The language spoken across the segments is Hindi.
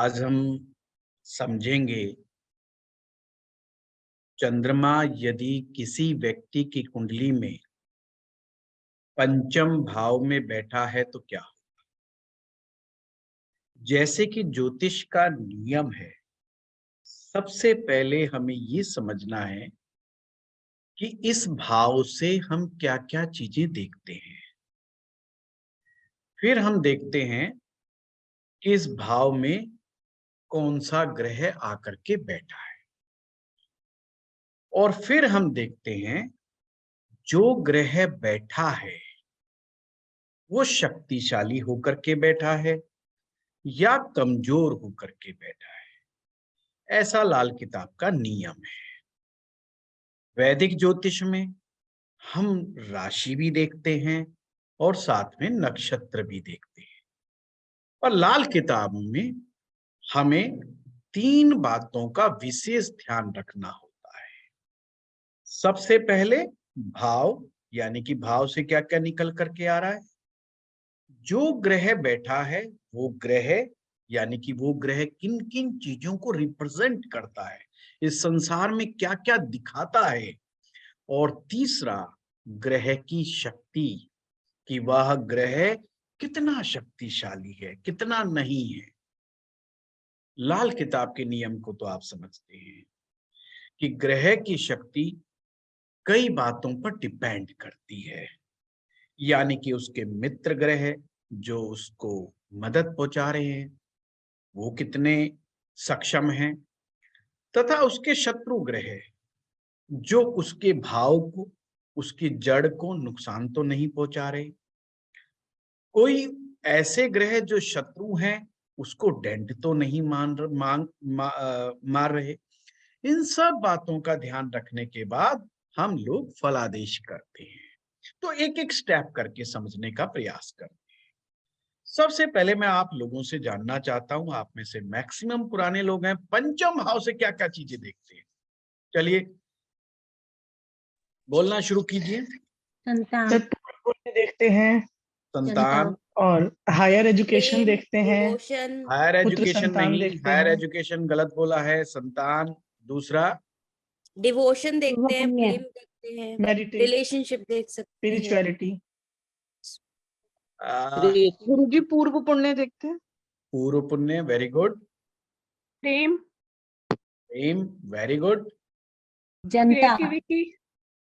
आज हम समझेंगे चंद्रमा यदि किसी व्यक्ति की कुंडली में पंचम भाव में बैठा है तो क्या हो। जैसे कि ज्योतिष का नियम है, सबसे पहले हमें ये समझना है कि इस भाव से हम क्या क्या चीजें देखते हैं। फिर हम देखते हैं कि इस भाव में कौन सा ग्रह आकर के बैठा है, और फिर हम देखते हैं जो ग्रह बैठा है वो शक्तिशाली होकर के बैठा है या कमजोर होकर के बैठा है। ऐसा लाल किताब का नियम है। वैदिक ज्योतिष में हम राशि भी देखते हैं और साथ में नक्षत्र भी देखते हैं, और लाल किताब में हमें तीन बातों का विशेष ध्यान रखना होता है। सबसे पहले भाव, यानी कि भाव से क्या क्या निकल करके आ रहा है। जो ग्रह बैठा है वो ग्रह, यानी कि वो ग्रह किन किन चीजों को रिप्रेजेंट करता है, इस संसार में क्या क्या दिखाता है। और तीसरा, ग्रह की शक्ति, कि वह ग्रह कितना शक्तिशाली है कितना नहीं है। लाल किताब के नियम को तो आप समझते हैं कि ग्रह की शक्ति कई बातों पर डिपेंड करती है, यानी कि उसके मित्र ग्रह जो उसको मदद पहुंचा रहे हैं वो कितने सक्षम हैं, तथा उसके शत्रु ग्रह जो उसके भाव को, उसकी जड़ को नुकसान तो नहीं पहुंचा रहे। कोई ऐसे ग्रह जो शत्रु हैं उसको डेंट तो नहीं मार रहे। इन सब बातों का ध्यान रखने के बाद हम लोग फलादेश करते हैं। तो एक एक स्टेप करके समझने का प्रयास करते हैं। सबसे पहले मैं आप लोगों से जानना चाहता हूं, आप में से मैक्सिमम पुराने लोग हैं, पंचम भाव से क्या क्या चीजें देखते हैं। चलिए बोलना शुरू कीजिए। संतान देखते हैं, संतान और हायर एजुकेशन देखते हैं। हायर पुत्र एजुकेशन संतान नहीं, देखते हायर हैं। एजुकेशन गलत बोला है। संतान, दूसरा डिवोशन देखते हैं, पुण्य, प्रेम देखते हैं, मेडिटेशन, रिलेशनशिप देख सकते हैं, स्पिरिचुअलिटी। गुरुजी पूर्व पुण्य देखते हैं। पूर्व पुण्य, वेरी गुड। प्रेम, प्रेम, वेरी गुड। जनता, क्रिएटिविटी,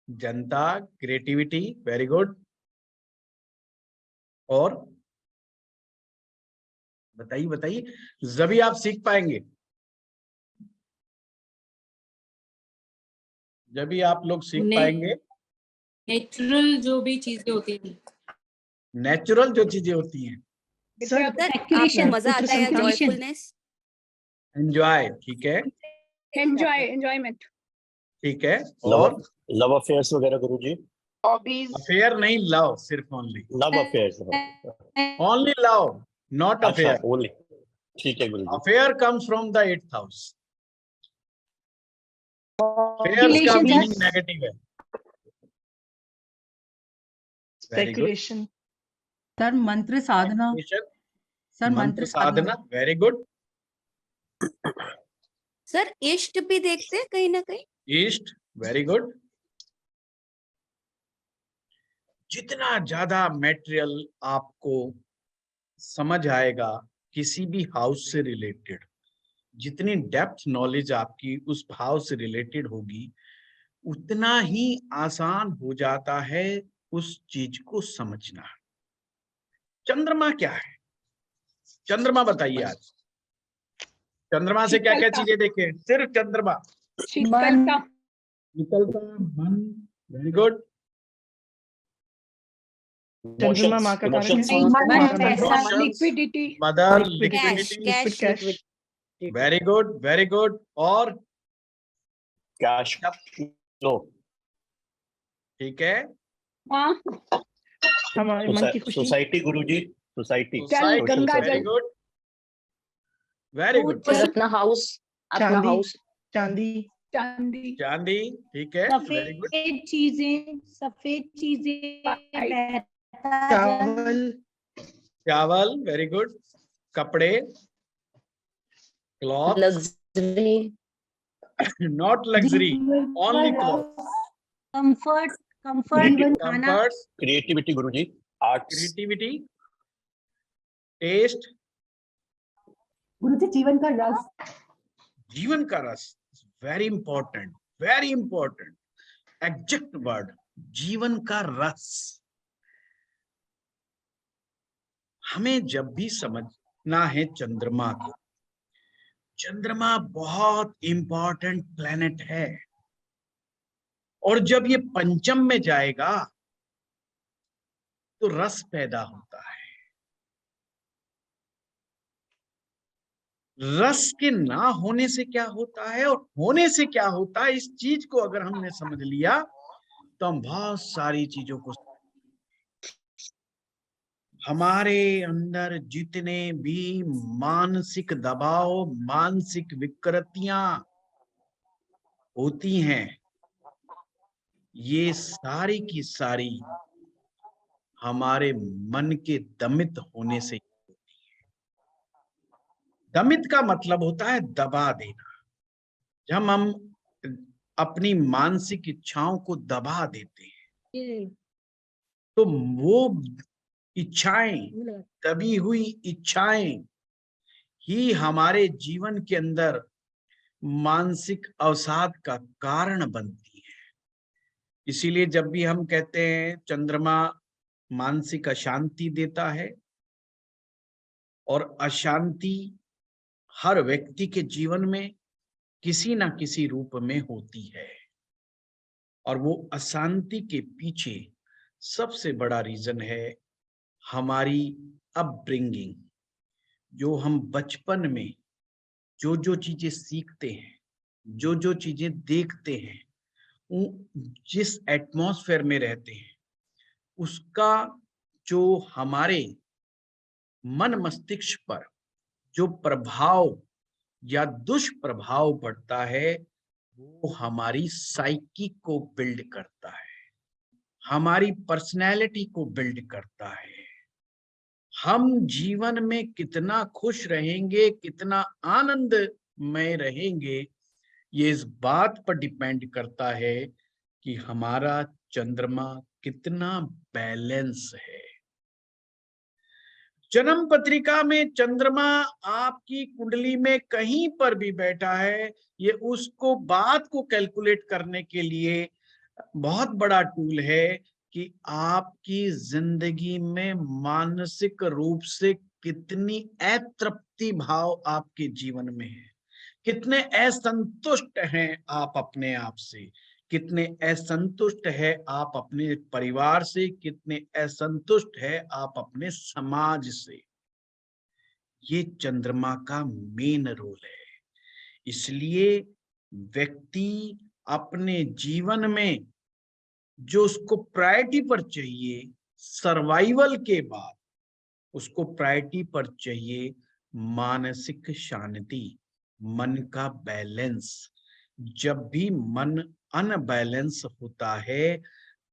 जनता, क्रिएटिविटी, वेरी गुड। और बताइए बताइए, जभी आप सीख पाएंगे, जब भी आप लोग सीख पाएंगे। नेचुरल जो भी चीजें होती हैं, नेचुरल जो चीजें होती हैं, सर आपको मजा आता है, जॉयफुलनेस, एंजॉय, ठीक है, एंजॉयमेंट, ठीक है। और लव अफेयर्स वगैरह गुरुजी। हॉबीज, अफेयर नहीं, लव, सिर्फ only love affairs, only love, not अच्छा अफेयर। ओनली, ठीक है guruji. Affair comes from the 8th house. Affairs का मीनिंग नेगेटिव है। स्पेकुलेशन। सर मंत्र साधना, सर मंत्र साधना, वेरी गुड। सर इष्ट भी देखते हैं कहीं ना कहीं। East, very good. जितना ज्यादा मटेरियल आपको समझ आएगा किसी भी हाउस से रिलेटेड, जितनी डेप्थ नॉलेज आपकी उस भाव से रिलेटेड होगी, उतना ही आसान हो जाता है उस चीज को समझना। चंद्रमा क्या है? चंद्रमा बताइए आज। चंद्रमा से क्या क्या चीजें देखें? सिर्फ चंद्रमा। शीतलता, निकलता, मन, वेरी गुड। चंद्रमा माँ का कारक है। Liquidity, mother, cash, liquidity, cash, very good, very good. और कैश फ्लो, ठीक है, हमारे मन की खुशी। सोसाइटी गुरुजी, सोसाइटी, गंगा वेरी जल, गुड, वेरी गुड। अपना हाउस, चांदी, चांदी, चांदी, चांदी, ठीक है, वेरी गुड। सफेद चीजें, चावल, चावल, वेरी गुड। कपड़े, cloth, luxury, not luxury, only cloth. comfort, Creative- खाना, Comforts, creativity गुरुजी, arts, creativity, taste, गुरुजी जीवन का रस, जीवन का रस. Very important. Exact word, जीवन का रस. हमें जब भी समझना है चंद्रमा को, चंद्रमा बहुत इंपॉर्टेंट प्लेनेट है, और जब ये पंचम में जाएगा तो रस पैदा होता है. रस के ना होने से क्या होता है और होने से क्या होता है, इस चीज को अगर हमने समझ लिया तो हम बहुत सारी चीजों को, हमारे अंदर जितने भी मानसिक दबाव, मानसिक विकृतियां होती हैं, ये सारी की सारी हमारे मन के दमित होने से होती है. दमित का मतलब होता है दबा देना. जब हम अपनी मानसिक इच्छाओं को दबा देते हैं तो वो इच्छाएं, दबी हुई इच्छाएं ही हमारे जीवन के अंदर मानसिक अवसाद का कारण बनती है. इसीलिए जब भी हम कहते हैं चंद्रमा मानसिक अशांति देता है, और अशांति हर व्यक्ति के जीवन में किसी ना किसी रूप में होती है, और वो अशांति के पीछे सबसे बड़ा रीजन है हमारी अपब्रिंगिंग. जो हम बचपन में जो चीजें सीखते हैं, जो चीजें देखते हैं, जिस एटमॉस्फेयर में रहते हैं, उसका जो हमारे मन मस्तिष्क पर जो प्रभाव या दुष्प्रभाव पड़ता है, वो हमारी साइकी को बिल्ड करता है, हमारी पर्सनैलिटी को बिल्ड करता है. हम जीवन में कितना खुश रहेंगे, कितना आनंदमय रहेंगे, ये इस बात पर डिपेंड करता है कि हमारा चंद्रमा कितना बैलेंस है. जन्म पत्रिका में चंद्रमा आपकी कुंडली में कहीं पर भी बैठा है, ये उसको बात को कैलकुलेट करने के लिए बहुत बड़ा टूल है कि आपकी जिंदगी में मानसिक रूप से कितनी अतृप्ति भाव आपके जीवन में है, कितने असंतुष्ट हैं आप अपने आप से, कितने असंतुष्ट है आप अपने परिवार से, कितने असंतुष्ट है आप अपने समाज से. ये चंद्रमा का मेन रोल है. इसलिए व्यक्ति अपने जीवन में जो उसको प्रायोरिटी पर चाहिए, सर्वाइवल के बाद उसको प्रायोरिटी पर चाहिए मानसिक शांति, मन का बैलेंस. जब भी मन अनबैलेंस होता है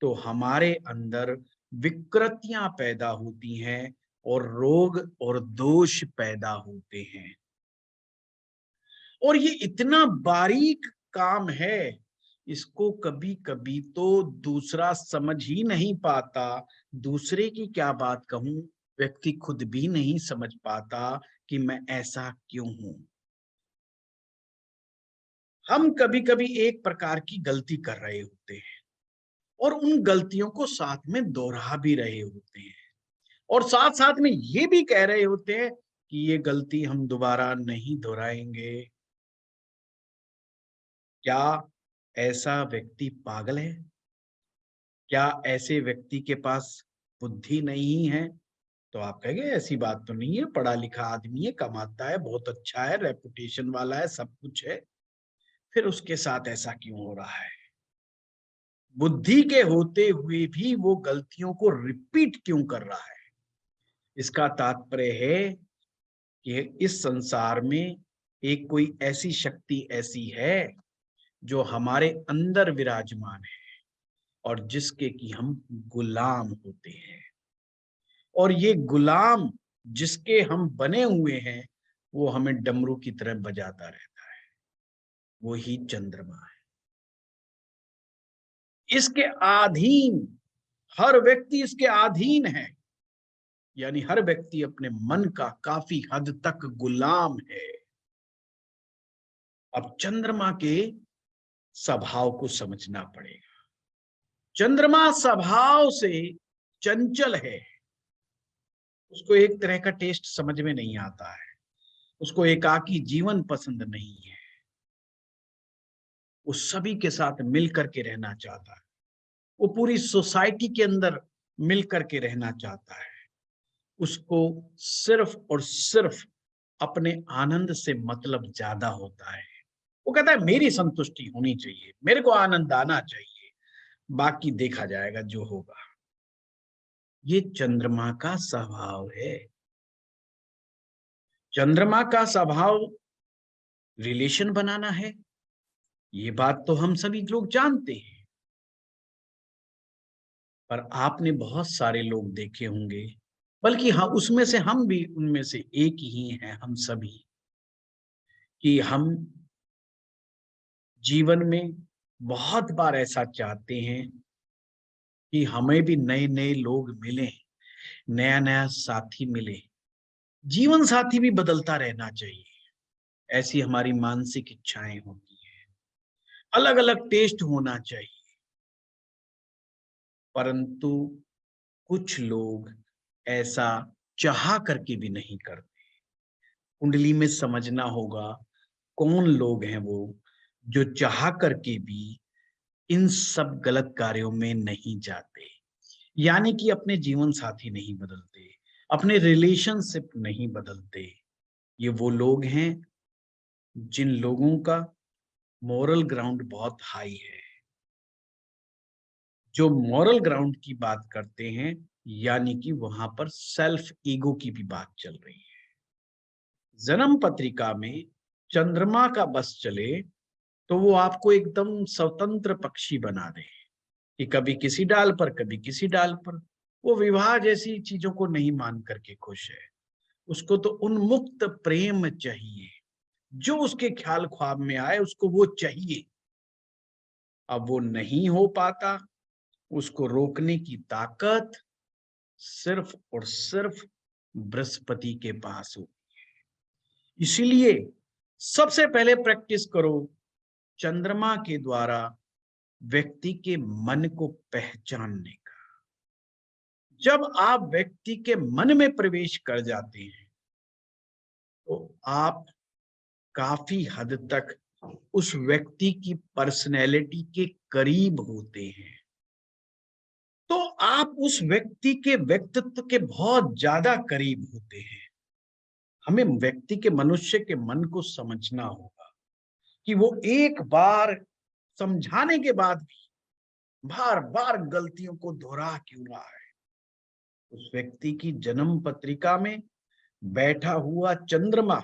तो हमारे अंदर विकृतियां पैदा होती हैं और रोग और दोष पैदा होते हैं. और ये इतना बारीक काम है, इसको कभी कभी तो दूसरा समझ ही नहीं पाता. दूसरे की क्या बात कहूं, व्यक्ति खुद भी नहीं समझ पाता कि मैं ऐसा क्यों हूं. हम कभी कभी एक प्रकार की गलती कर रहे होते हैं और उन गलतियों को साथ में दोहरा भी रहे होते हैं, और साथ साथ में ये भी कह रहे होते हैं कि ये गलती हम दोबारा नहीं दोहराएंगे. क्या ऐसा व्यक्ति पागल है? क्या ऐसे व्यक्ति के पास बुद्धि नहीं है? तो आप कहेंगे ऐसी बात तो नहीं है, पढ़ा लिखा आदमी है, कमाता है, बहुत अच्छा है, रेपुटेशन वाला है, सब कुछ है, फिर उसके साथ ऐसा क्यों हो रहा है? बुद्धि के होते हुए भी वो गलतियों को रिपीट क्यों कर रहा है? इसका तात्पर्य है कि इस संसार में एक कोई ऐसी शक्ति ऐसी है जो हमारे अंदर विराजमान है और जिसके कि हम गुलाम होते हैं. और ये गुलाम जिसके हम बने हुए हैं, वो हमें डमरू की तरह बजाता रहता है, वो ही चंद्रमा है। इसके अधीन हर व्यक्ति इसके अधीन है, यानी हर व्यक्ति अपने मन का काफी हद तक गुलाम है। अब चंद्रमा के स्वभाव को समझना पड़ेगा। चंद्रमा स्वभाव से चंचल है, उसको एक तरह का टेस्ट समझ में नहीं आता है, उसको एकाकी जीवन पसंद नहीं है, वो सभी के साथ मिल करके रहना चाहता है, वो पूरी सोसाइटी के अंदर मिल करके रहना चाहता है। उसको सिर्फ और सिर्फ अपने आनंद से मतलब ज्यादा होता है। वो कहता है मेरी संतुष्टि होनी चाहिए, मेरे को आनंद आना चाहिए, बाकी देखा जाएगा जो होगा। ये चंद्रमा का स्वभाव है। चंद्रमा का स्वभाव रिलेशन बनाना है, ये बात तो हम सभी लोग जानते हैं। पर आपने बहुत सारे लोग देखे होंगे, बल्कि हाँ उसमें से हम भी उनमें से एक ही हैं, हम सभी, कि हम जीवन में बहुत बार ऐसा चाहते हैं कि हमें भी नए नए लोग मिले, नया नया साथी मिले, जीवन साथी भी बदलता रहना चाहिए, ऐसी हमारी मानसिक इच्छाएं होती हैं। अलग अलग टेस्ट होना चाहिए। परंतु कुछ लोग ऐसा चाह करके भी नहीं करते। कुंडली में समझना होगा कौन लोग हैं वो जो चाह करके भी इन सब गलत कार्यों में नहीं जाते, यानी कि अपने जीवन साथी नहीं बदलते, अपने रिलेशनशिप नहीं बदलते। ये वो लोग हैं जिन लोगों का मोरल ग्राउंड बहुत हाई है, जो मॉरल ग्राउंड की बात करते हैं, यानी कि वहां पर सेल्फ ईगो की भी बात चल रही है। जन्म पत्रिका में चंद्रमा का बस चले तो वो आपको एकदम स्वतंत्र पक्षी बना दे कि कभी किसी डाल पर कभी किसी डाल पर। वो विवाह जैसी चीजों को नहीं मान करके खुश है, उसको तो उन्मुक्त प्रेम चाहिए, जो उसके ख्याल ख्वाब में आए उसको वो चाहिए। अब वो नहीं हो पाता, उसको रोकने की ताकत सिर्फ और सिर्फ बृहस्पति के पास होती है। इसीलिए सबसे पहले प्रैक्टिस करो चंद्रमा के द्वारा व्यक्ति के मन को पहचानने का। जब आप व्यक्ति के मन में प्रवेश कर जाते हैं तो आप काफी हद तक उस व्यक्ति की पर्सनैलिटी के करीब होते हैं, तो आप उस व्यक्ति के व्यक्तित्व के बहुत ज्यादा करीब होते हैं। हमें व्यक्ति के, मनुष्य के मन को समझना होगा कि वो एक बार समझाने के बाद भी बार बार गलतियों को दोहरा क्यों रहा है। उस व्यक्ति की जन्म पत्रिका में बैठा हुआ चंद्रमा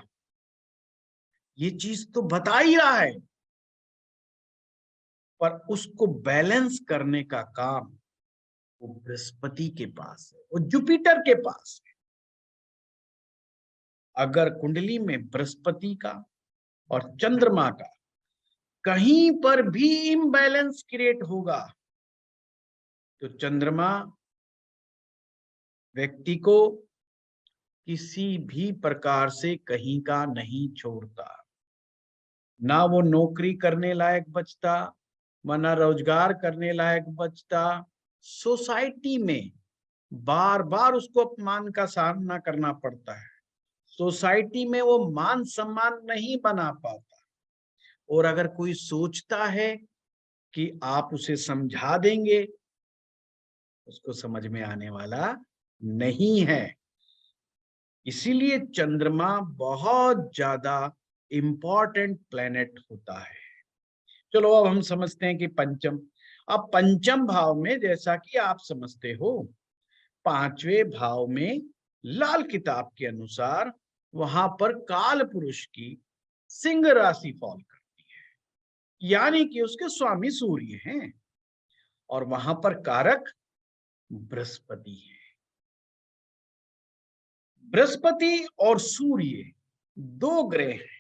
ये चीज तो बता ही रहा है, पर उसको बैलेंस करने का काम वो बृहस्पति के पास है, वो जुपिटर के पास है। अगर कुंडली में बृहस्पति का और चंद्रमा का कहीं पर भी इम्बैलेंस क्रिएट होगा तो चंद्रमा व्यक्ति को किसी भी प्रकार से कहीं का नहीं छोड़ता। ना वो नौकरी करने लायक बचता, ना रोजगार करने लायक बचता। सोसाइटी में बार बार उसको अपमान का सामना करना पड़ता है, सोसाइटी में वो मान सम्मान नहीं बना पाता। और अगर कोई सोचता है कि आप उसे समझा देंगे, उसको समझ में आने वाला नहीं है। इसीलिए चंद्रमा बहुत ज्यादा इंपॉर्टेंट प्लेनेट होता है। चलो अब हम समझते हैं कि पंचम। अब पंचम भाव में, जैसा कि आप समझते हो, पांचवें भाव में लाल किताब के अनुसार वहां पर काल पुरुष की सिंह राशि फॉल करती है, यानी कि उसके स्वामी सूर्य हैं और वहां पर कारक बृहस्पति है। बृहस्पति और सूर्य दो ग्रह हैं।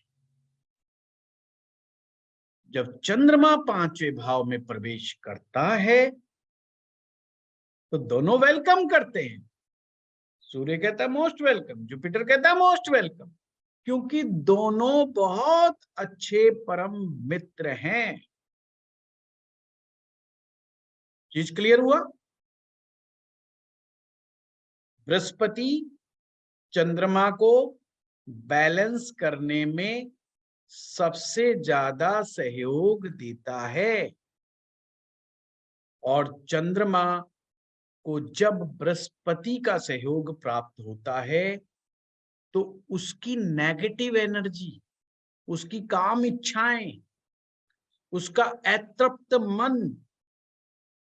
जब चंद्रमा पांचवें भाव में प्रवेश करता है तो दोनों वेलकम करते हैं। सूर्य कहता है मोस्ट वेलकम, जुपिटर कहता है मोस्ट वेलकम, क्योंकि दोनों बहुत अच्छे परम मित्र हैं। चीज क्लियर हुआ? बृहस्पति चंद्रमा को बैलेंस करने में सबसे ज्यादा सहयोग देता है, और चंद्रमा को जब बृहस्पति का सहयोग प्राप्त होता है तो उसकी नेगेटिव एनर्जी, उसकी काम इच्छाएं, उसका अतृप्त मन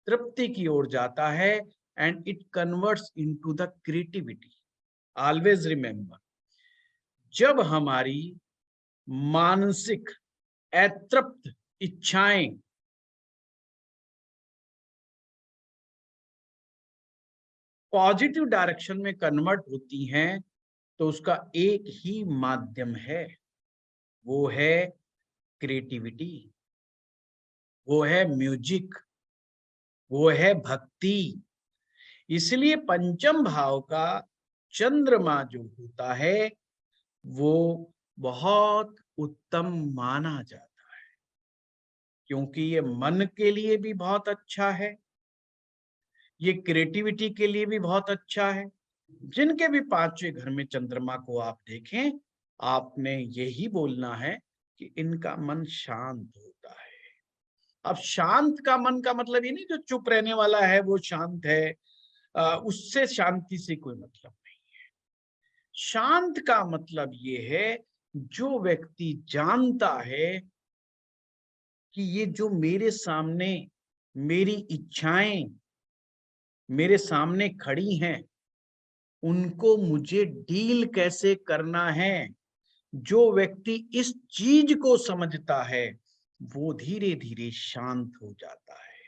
तृप्ति की ओर जाता है, and it converts into the creativity. Always remember, जब हमारी मानसिक अतृप्त इच्छाएं पॉजिटिव डायरेक्शन में कन्वर्ट होती हैं तो उसका एक ही माध्यम है, वो है क्रिएटिविटी, वो है म्यूजिक, वो है भक्ति। इसलिए पंचम भाव का चंद्रमा जो होता है वो बहुत उत्तम माना जाता है, क्योंकि ये मन के लिए भी बहुत अच्छा है, ये क्रिएटिविटी के लिए भी बहुत अच्छा है। जिनके भी पांचवें घर में चंद्रमा को आप देखें, आपने यही बोलना है कि इनका मन शांत होता है। अब शांत का मन का मतलब ये नहीं जो चुप रहने वाला है वो शांत है, उससे शांति से कोई मतलब नहीं है। शांत का मतलब ये है जो व्यक्ति जानता है कि ये जो मेरे सामने मेरी इच्छाएं मेरे सामने खड़ी हैं, उनको मुझे डील कैसे करना है। जो व्यक्ति इस चीज को समझता है वो धीरे धीरे शांत हो जाता है,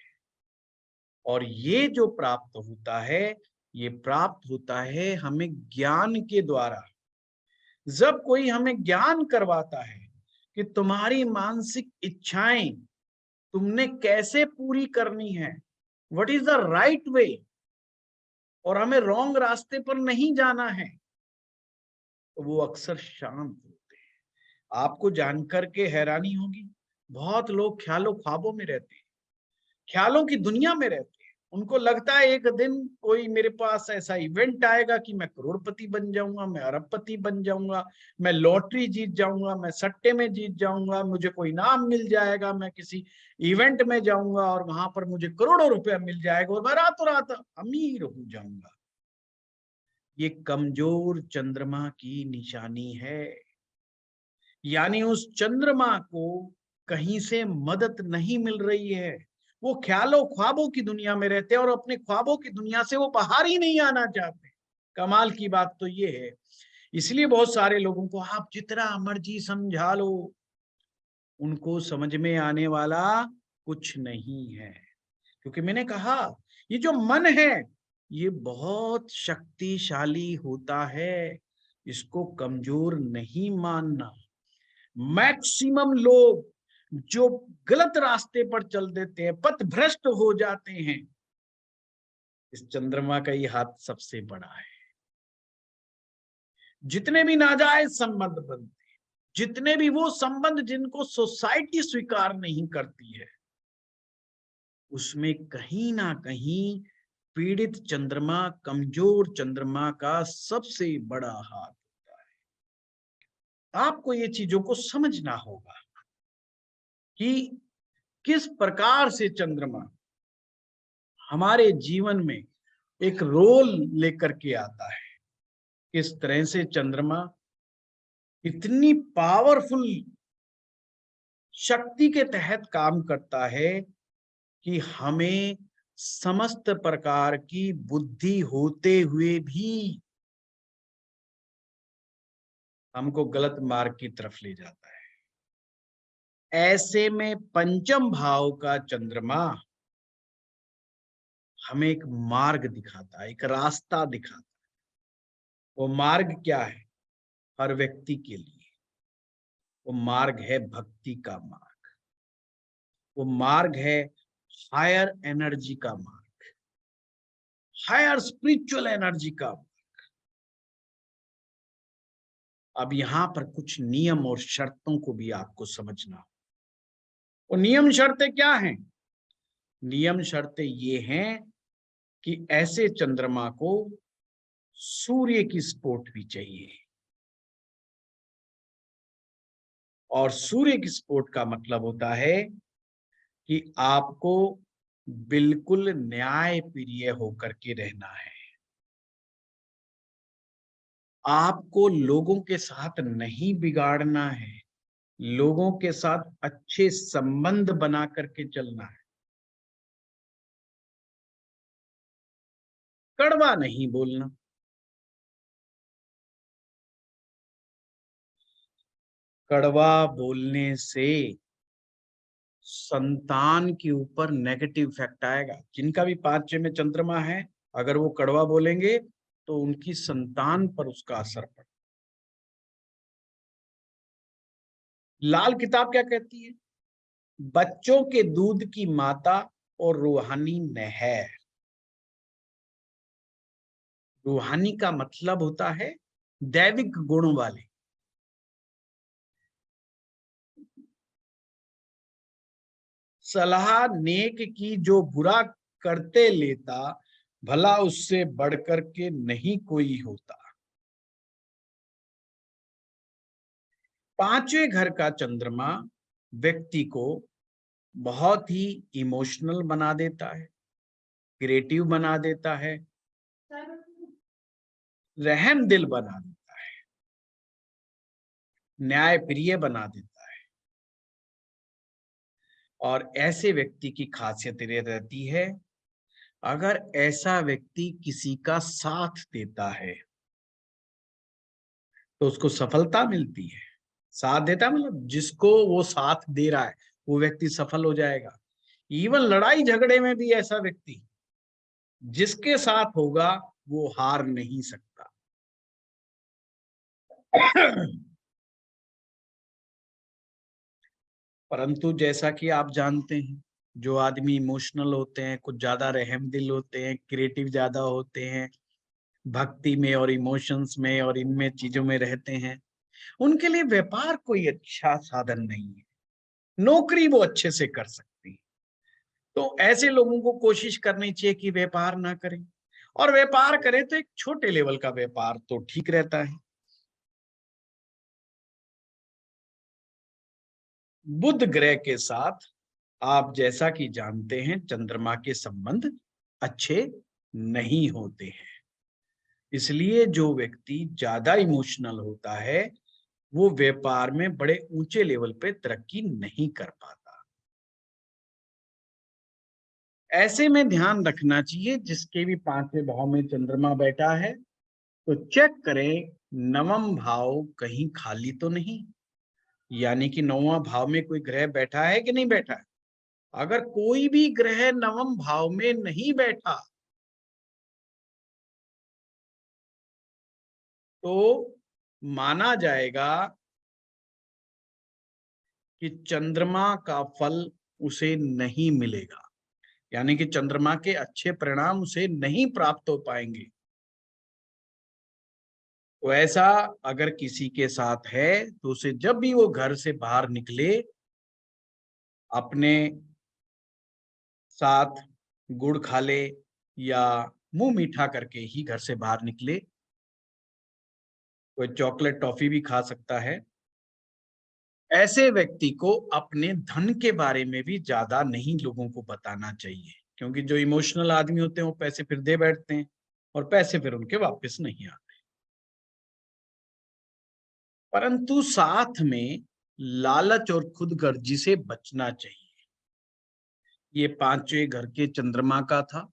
और ये जो प्राप्त होता है ये प्राप्त होता है हमें ज्ञान के द्वारा। जब कोई हमें ज्ञान करवाता है कि तुम्हारी मानसिक इच्छाएं तुमने कैसे पूरी करनी है, what is the right way, और हमें रॉन्ग रास्ते पर नहीं जाना है, तो वो अक्सर शांत होते हैं। आपको जानकर के हैरानी होगी, बहुत लोग ख्यालों ख्वाबों में रहते हैं, ख्यालों की दुनिया में रहते हैं। उनको लगता है एक दिन कोई मेरे पास ऐसा इवेंट आएगा कि मैं करोड़पति बन जाऊंगा, मैं अरबपति बन जाऊंगा, मैं लॉटरी जीत जाऊंगा, मैं सट्टे में जीत जाऊंगा, मुझे कोई इनाम मिल जाएगा, मैं किसी इवेंट में जाऊंगा और वहां पर मुझे करोड़ों रुपया मिल जाएगा और मैं रातों रात अमीर हो जाऊंगा। ये कमजोर चंद्रमा की निशानी है, यानी उस चंद्रमा को कहीं से मदद नहीं मिल रही है। वो ख्यालों ख्वाबों की दुनिया में रहते हैं और अपने ख्वाबों की दुनिया से वो बाहर ही नहीं आना चाहते। कमाल की बात तो ये है, इसलिए बहुत सारे लोगों को आप जितना मर्जी समझा लो, उनको समझ में आने वाला कुछ नहीं है। क्योंकि मैंने कहा ये जो मन है ये बहुत शक्तिशाली होता है, इसको कमजोर नहीं मानना। मैक्सिमम लोग जो गलत रास्ते पर चल देते हैं, पथ भ्रष्ट हो जाते हैं, इस चंद्रमा का ये हाथ सबसे बड़ा है। जितने भी नाजायज संबंध बनते हैं, जितने भी वो संबंध जिनको सोसाइटी स्वीकार नहीं करती है, उसमें कहीं ना कहीं पीड़ित चंद्रमा, कमजोर चंद्रमा का सबसे बड़ा हाथ होता है। आपको ये चीजों को समझना होगा कि किस प्रकार से चंद्रमा हमारे जीवन में एक रोल लेकर के आता है, किस तरह से चंद्रमा इतनी पावरफुल शक्ति के तहत काम करता है कि हमें समस्त प्रकार की बुद्धि होते हुए भी हमको गलत मार्ग की तरफ ले जाता है। ऐसे में पंचम भाव का चंद्रमा हमें एक मार्ग दिखाता है, एक रास्ता दिखाता है। वो मार्ग क्या है? हर व्यक्ति के लिए वो मार्ग है भक्ति का मार्ग, वो मार्ग है हायर एनर्जी का मार्ग, हायर स्पिरिचुअल एनर्जी का। अब यहां पर कुछ नियम और शर्तों को भी आपको समझना। और नियम शर्तें क्या हैं? नियम शर्तें ये हैं कि ऐसे चंद्रमा को सूर्य की सपोर्ट भी चाहिए, और सूर्य की सपोर्ट का मतलब होता है कि आपको बिल्कुल न्यायप्रिय होकर के रहना है। आपको लोगों के साथ नहीं बिगाड़ना है, लोगों के साथ अच्छे संबंध बना करके चलना है, कड़वा नहीं बोलना। कड़वा बोलने से संतान के ऊपर नेगेटिव इफेक्ट आएगा। जिनका भी 5 में चंद्रमा है, अगर वो कड़वा बोलेंगे तो उनकी संतान पर उसका असर पड़ेगा। लाल किताब क्या कहती है? बच्चों के दूध की माता और रूहानी नहर। रूहानी का मतलब होता है दैविक गुण वाले। सलाह नेक की जो बुरा करते लेता, भला उससे बढ़कर के नहीं कोई होता। 5वें घर का चंद्रमा व्यक्ति को बहुत ही इमोशनल बना देता है, क्रिएटिव बना देता है, रहम दिल बना देता है, न्यायप्रिय बना देता है। और ऐसे व्यक्ति की खासियत ये रहती है, अगर ऐसा व्यक्ति किसी का साथ देता है तो उसको सफलता मिलती है। साथ देता मतलब जिसको वो साथ दे रहा है वो व्यक्ति सफल हो जाएगा। इवन लड़ाई झगड़े में भी ऐसा व्यक्ति जिसके साथ होगा वो हार नहीं सकता। परंतु जैसा कि आप जानते हैं, जो आदमी इमोशनल होते हैं, कुछ ज्यादा रहम दिल होते हैं, क्रिएटिव ज्यादा होते हैं, भक्ति में और इमोशंस में और इनमें चीजों में रहते हैं, उनके लिए व्यापार कोई अच्छा साधन नहीं है। नौकरी वो अच्छे से कर सकती है। तो ऐसे लोगों को कोशिश करनी चाहिए कि व्यापार ना करें, और व्यापार करें तो एक छोटे लेवल का व्यापार तो ठीक रहता है। बुध ग्रह के साथ आप जैसा कि जानते हैं चंद्रमा के संबंध अच्छे नहीं होते हैं। इसलिए जो व्यक्ति ज्यादा इमोशनल होता है वो व्यापार में बड़े ऊंचे लेवल पे तरक्की नहीं कर पाता। ऐसे में ध्यान रखना चाहिए, जिसके भी 5वें भाव में चंद्रमा बैठा है तो चेक करें नवम भाव कहीं खाली तो नहीं, यानी कि 9वां भाव में कोई ग्रह बैठा है कि नहीं बैठा है। अगर कोई भी ग्रह नवम भाव में नहीं बैठा तो माना जाएगा कि चंद्रमा का फल उसे नहीं मिलेगा, यानी कि चंद्रमा के अच्छे परिणाम उसे नहीं प्राप्त हो पाएंगे। तो ऐसा अगर किसी के साथ है तो उसे जब भी वो घर से बाहर निकले अपने साथ गुड़ खा ले या मुंह मीठा करके ही घर से बाहर निकले। कोई चॉकलेट टॉफी भी खा सकता है। ऐसे व्यक्ति को अपने धन के बारे में भी ज्यादा नहीं लोगों को बताना चाहिए, क्योंकि जो इमोशनल आदमी होते हैं वो पैसे फिर दे बैठते हैं और पैसे फिर उनके वापस नहीं आते। परंतु साथ में लालच और खुदगर्जी से बचना चाहिए। ये 5वें घर के चंद्रमा का था,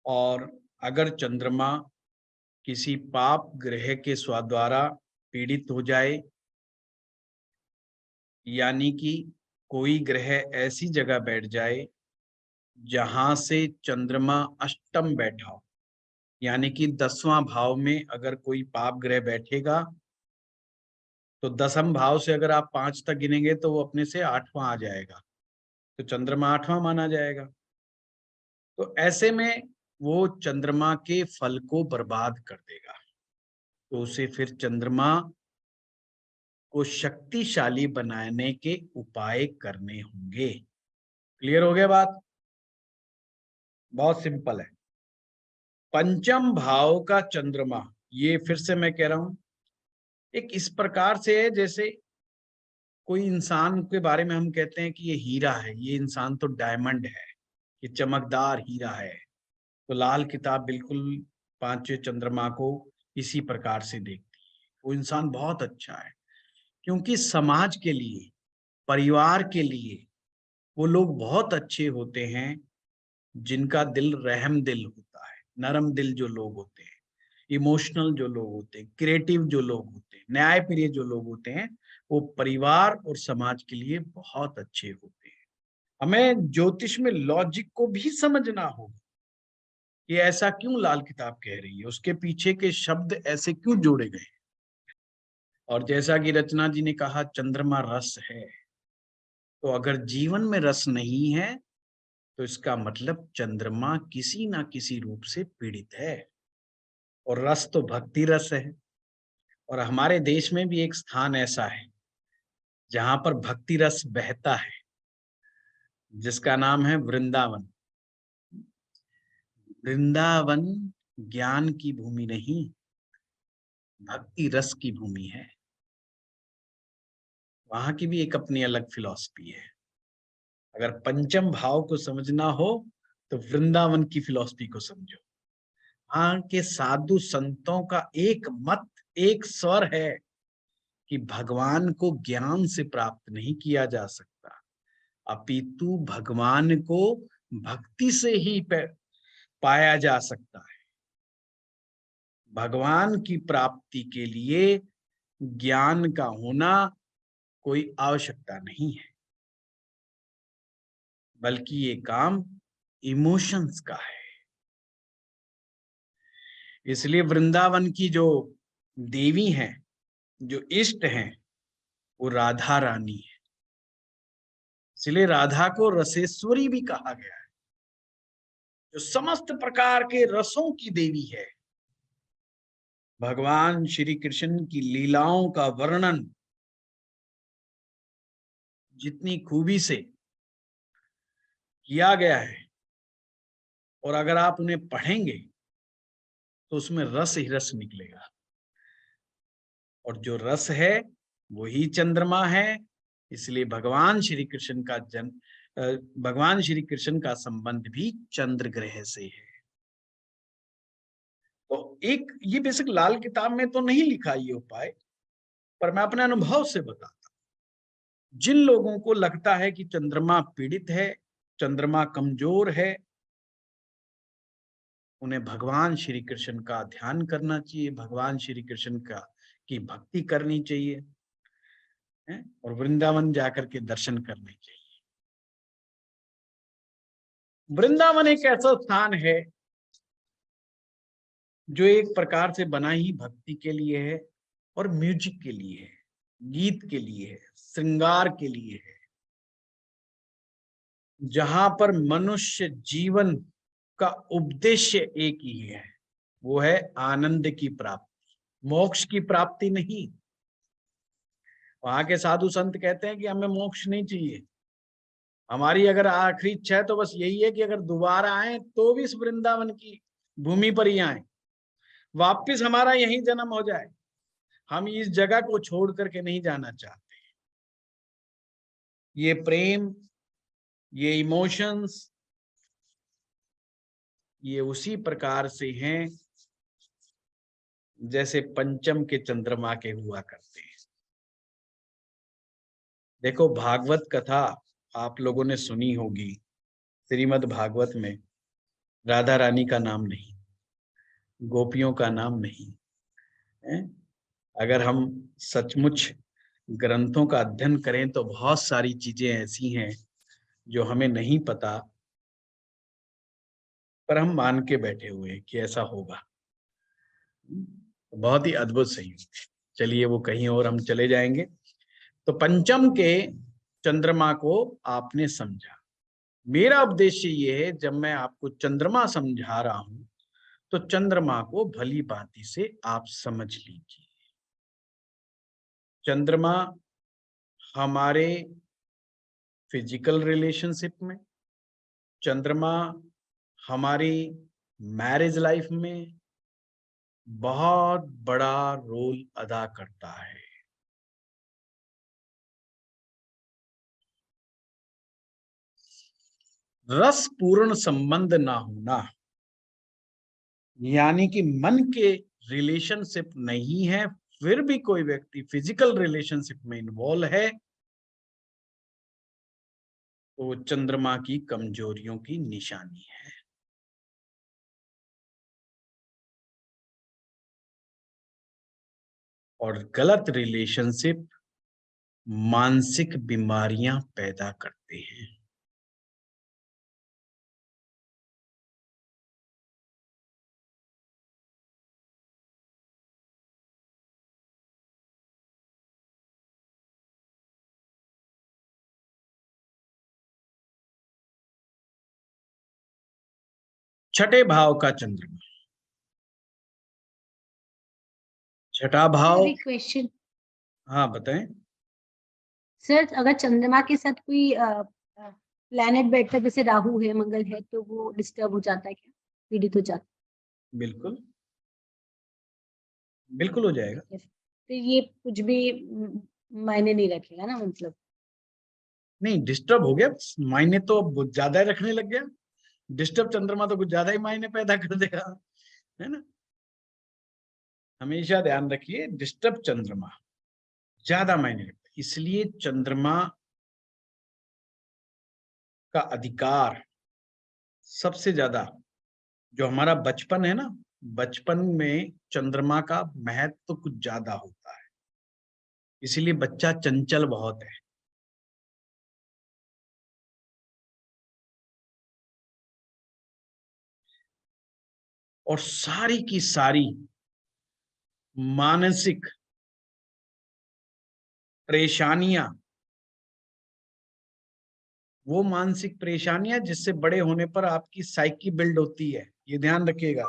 और अगर चंद्रमा किसी पाप ग्रह के द्वारा पीड़ित हो जाए, यानी कि कोई ग्रह ऐसी जगह बैठ जाए जहां से चंद्रमा अष्टम बैठा हो, यानी कि 10वां भाव में अगर कोई पाप ग्रह बैठेगा तो दसम भाव से अगर आप 5 तक गिनेंगे तो वो अपने से 8वां आ जाएगा, तो चंद्रमा 8वां माना जाएगा। तो ऐसे में वो चंद्रमा के फल को बर्बाद कर देगा, तो उसे फिर चंद्रमा को शक्तिशाली बनाने के उपाय करने होंगे। क्लियर हो गया बात? बहुत सिंपल है। पंचम भाव का चंद्रमा, ये फिर से मैं कह रहा हूं, एक इस प्रकार से है जैसे कोई इंसान के बारे में हम कहते हैं कि ये हीरा है, ये इंसान तो डायमंड है, ये चमकदार हीरा है। तो लाल किताब बिल्कुल पांचवें चंद्रमा को इसी प्रकार से देखती है। वो इंसान बहुत अच्छा है, क्योंकि समाज के लिए, परिवार के लिए वो लोग बहुत अच्छे होते हैं, जिनका दिल रहम दिल होता है, नरम दिल जो लोग होते हैं, इमोशनल जो लोग होते हैं, क्रिएटिव जो लोग होते हैं, न्यायप्रिय जो लोग होते हैं, वो परिवार और समाज के लिए बहुत अच्छे होते हैं। हमें ज्योतिष में लॉजिक को भी समझना होगा, ये ऐसा क्यों लाल किताब कह रही है, उसके पीछे के शब्द ऐसे क्यों जोड़े गए। और जैसा कि रचना जी ने कहा, चंद्रमा रस है, तो अगर जीवन में रस नहीं है तो इसका मतलब चंद्रमा किसी ना किसी रूप से पीड़ित है। और रस तो भक्ति रस है, और हमारे देश में भी एक स्थान ऐसा है जहां पर भक्ति रस बहता है, जिसका नाम है वृंदावन। वृंदावन ज्ञान की भूमि नहीं, भक्ति रस की भूमि है। वहां की भी एक अपनी अलग फिलॉसफी है। अगर पंचम भाव को समझना हो तो वृंदावन की फिलॉसफी को समझो। वहां के साधु संतों का एक मत, एक स्वर है कि भगवान को ज्ञान से प्राप्त नहीं किया जा सकता, अपितु भगवान को भक्ति से ही पाया जा सकता है। भगवान की प्राप्ति के लिए ज्ञान का होना कोई आवश्यकता नहीं है, बल्कि ये काम इमोशंस का है। इसलिए वृंदावन की जो देवी हैं, जो इष्ट हैं, वो राधा रानी है। इसलिए राधा को रसेश्वरी भी कहा गया है, जो समस्त प्रकार के रसों की देवी है। भगवान श्री कृष्ण की लीलाओं का वर्णन जितनी खूबी से किया गया है, और अगर आप उन्हें पढ़ेंगे तो उसमें रस ही रस निकलेगा। और जो रस है वही चंद्रमा है। इसलिए भगवान श्री कृष्ण का संबंध भी चंद्र ग्रह से है। तो एक ये बेसिक लाल किताब में तो नहीं लिखा ये उपाय, पर मैं अपने अनुभव से बताता हूं। जिन लोगों को लगता है कि चंद्रमा पीड़ित है, चंद्रमा कमजोर है, उन्हें भगवान श्री कृष्ण का ध्यान करना चाहिए, भगवान श्री कृष्ण की भक्ति करनी चाहिए, और वृंदावन जाकर के दर्शन करने चाहिए। वृंदावन एक ऐसा स्थान है जो एक प्रकार से बना ही भक्ति के लिए है, और म्यूजिक के लिए है, गीत के लिए है, श्रृंगार के लिए है, जहां पर मनुष्य जीवन का उद्देश्य एक ही है, वो है आनंद की प्राप्ति, मोक्ष की प्राप्ति नहीं। वहां के साधु संत कहते हैं कि हमें मोक्ष नहीं चाहिए, हमारी अगर आखिरी इच्छा है तो बस यही है कि अगर दोबारा आए तो भी इस वृंदावन की भूमि पर ही आए, वापिस हमारा यही जन्म हो जाए, हम इस जगह को छोड़ करके नहीं जाना चाहते। ये प्रेम, ये इमोशंस, ये उसी प्रकार से हैं जैसे पंचम के चंद्रमा के हुआ करते हैं। देखो, भागवत कथा आप लोगों ने सुनी होगी। श्रीमद् भागवत में राधा रानी का नाम नहीं, गोपियों का नाम नहीं है। अगर हम सचमुच ग्रंथों का अध्ययन करें तो बहुत सारी चीजें ऐसी हैं जो हमें नहीं पता, पर हम मान के बैठे हुए हैं कि ऐसा होगा। बहुत ही अद्भुत संयोग है। चलिए वो कहीं और हम चले जाएंगे। तो पंचम के चंद्रमा को आपने समझा। मेरा उद्देश्य ये है, जब मैं आपको चंद्रमा समझा रहा हूं तो चंद्रमा को भली भांति से आप समझ लीजिए। चंद्रमा हमारे फिजिकल रिलेशनशिप में, चंद्रमा हमारी मैरिज लाइफ में बहुत बड़ा रोल अदा करता है। रस पूर्ण संबंध ना होना, यानी कि मन के रिलेशनशिप नहीं है, फिर भी कोई व्यक्ति फिजिकल रिलेशनशिप में इन्वॉल्व है, तो चंद्रमा की कमजोरियों की निशानी है। और गलत रिलेशनशिप मानसिक बीमारियां पैदा करते हैं। छठे भाव का चंद्रमा, छठा भाव। क्वेश्चन हाँ बताएं। सर, अगर चंद्रमा के साथ कोई प्लैनेट बैठता, जैसे राहु है, मंगल है, तो वो डिस्टर्ब हो जाता है क्या, पीड़ित हो जाता है? बिल्कुल बिल्कुल हो जाएगा। तो ये कुछ भी मायने नहीं रखेगा ना, मतलब? नहीं, डिस्टर्ब हो गया, मायने तो अब ज्यादा ही रखने लग गया। डिस्टर्ब चंद्रमा तो कुछ ज्यादा ही मायने पैदा कर देगा, है ना। हमेशा ध्यान रखिए, डिस्टर्ब चंद्रमा ज्यादा मायने रखता है। इसलिए चंद्रमा का अधिकार सबसे ज्यादा, जो हमारा बचपन है ना, बचपन में चंद्रमा का महत्व तो कुछ ज्यादा होता है। इसीलिए बच्चा चंचल बहुत है। और सारी की सारी मानसिक परेशानियां, वो मानसिक परेशानियां जिससे बड़े होने पर आपकी साइकी बिल्ड होती है, ये ध्यान रखिएगा।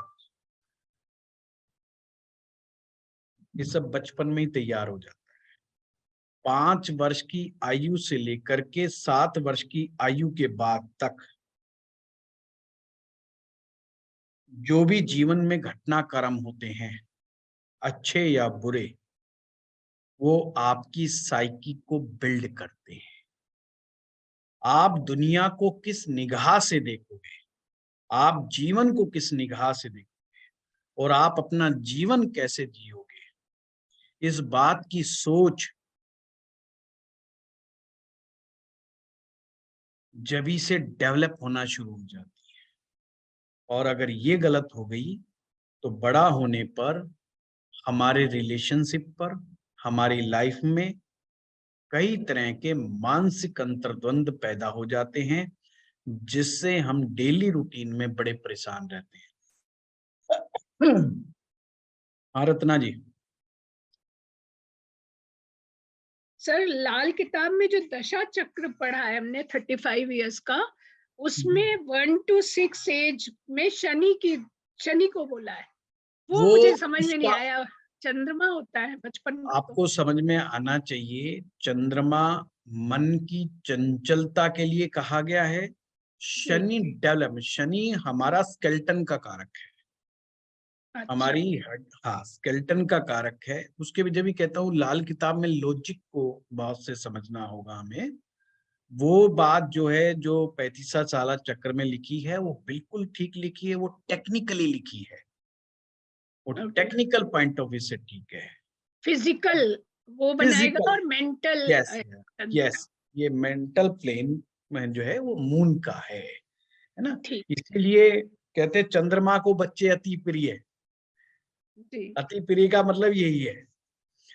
ये सब बचपन में ही तैयार हो जाता है। 5 वर्ष की आयु से लेकर के 7 वर्ष की आयु के बाद तक जो भी जीवन में घटनाक्रम होते हैं, अच्छे या बुरे, वो आपकी साइकी को बिल्ड करते हैं। आप दुनिया को किस निगाह से देखोगे, आप जीवन को किस निगाह से देखोगे, और आप अपना जीवन कैसे जियोगे, इस बात की सोच जभी से डेवलप होना शुरू हो जाती है। और अगर ये गलत हो गई तो बड़ा होने पर हमारे रिलेशनशिप पर, हमारी लाइफ में कई तरह के मानसिक अंतर्द्वंद पैदा हो जाते हैं, जिससे हम डेली रूटीन में बड़े परेशान रहते हैं। हाँ रत्ना जी। सर, लाल किताब में जो दशा चक्र पढ़ा है हमने 35 इयर्स का, उसमें 1 to 6 एज में शनि को बोला है। वो मुझे समझ में नहीं आया। चंद्रमा होता है बचपन में, आपको समझ में आना चाहिए। चंद्रमा मन की चंचलता के लिए कहा गया है। शनि डेवलपमेंट, शनि हमारा स्केलेटन का कारक है। अच्छा। हमारी हाँ स्केलेटन का कारक है। उसके वजह भी कहता हूँ, लाल किताब में लॉजिक को बहुत से समझना होगा हमें। वो बात जो है, जो 35 साला चक्र में लिखी है, वो बिल्कुल ठीक लिखी है। वो टेक्निकली लिखी है, वो टेक्निकल पॉइंट ऑफ व्यू से ठीक है। फिजिकल वो बनाएगा और मेंटल। यस यस, ये मेंटल प्लेन में जो है वो मून का है ना। इसीलिए कहते हैं चंद्रमा को बच्चे अति प्रिय। अति प्रिय का मतलब यही है।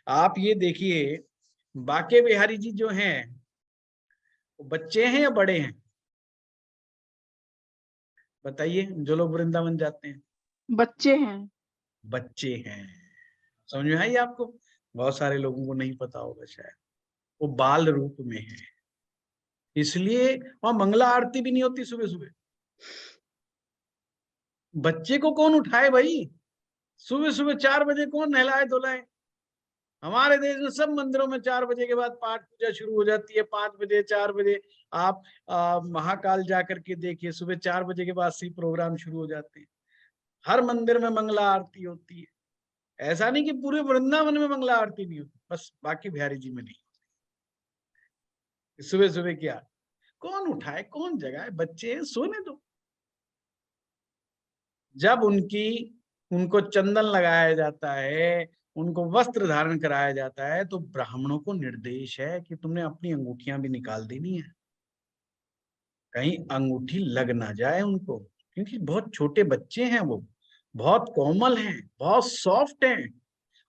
आप ये देखिए, बाके बिहारी जी जो हैं, वो बच्चे हैं या बड़े हैं? बताइए, जो लोग वृंदावन जाते हैं। बच्चे हैं। बच्चे हैं, समझ में आई आपको? बहुत सारे लोगों को नहीं पता होगा शायद, वो बाल रूप में है, इसलिए वहां मंगला आरती भी नहीं होती सुबह सुबह। बच्चे को कौन उठाए भाई, सुबह सुबह 4 बजे कौन नहलाए धुलाए। हमारे देश में सब मंदिरों में 4 बजे के बाद पाठ पूजा शुरू हो जाती है, 5 बजे 4 बजे। आप महाकाल जाकर के देखिए, सुबह 4 बजे के बाद से प्रोग्राम शुरू हो जाते हैं। हर मंदिर में मंगला आरती होती है, ऐसा नहीं कि पूरे वृंदावन में मंगला आरती नहीं होती, बस बाकी बिहारी जी में नहीं। सुबह सुबह क्या, कौन उठाए कौन जगाए, बच्चे सोने दो। जब उनको चंदन लगाया जाता है, उनको वस्त्र धारण कराया जाता है, तो ब्राह्मणों को निर्देश है कि तुमने अपनी अंगूठियां भी निकाल देनी है, कहीं अंगूठी लग ना जाए उनको, क्योंकि बहुत छोटे बच्चे हैं, वो बहुत कोमल हैं, बहुत सॉफ्ट हैं,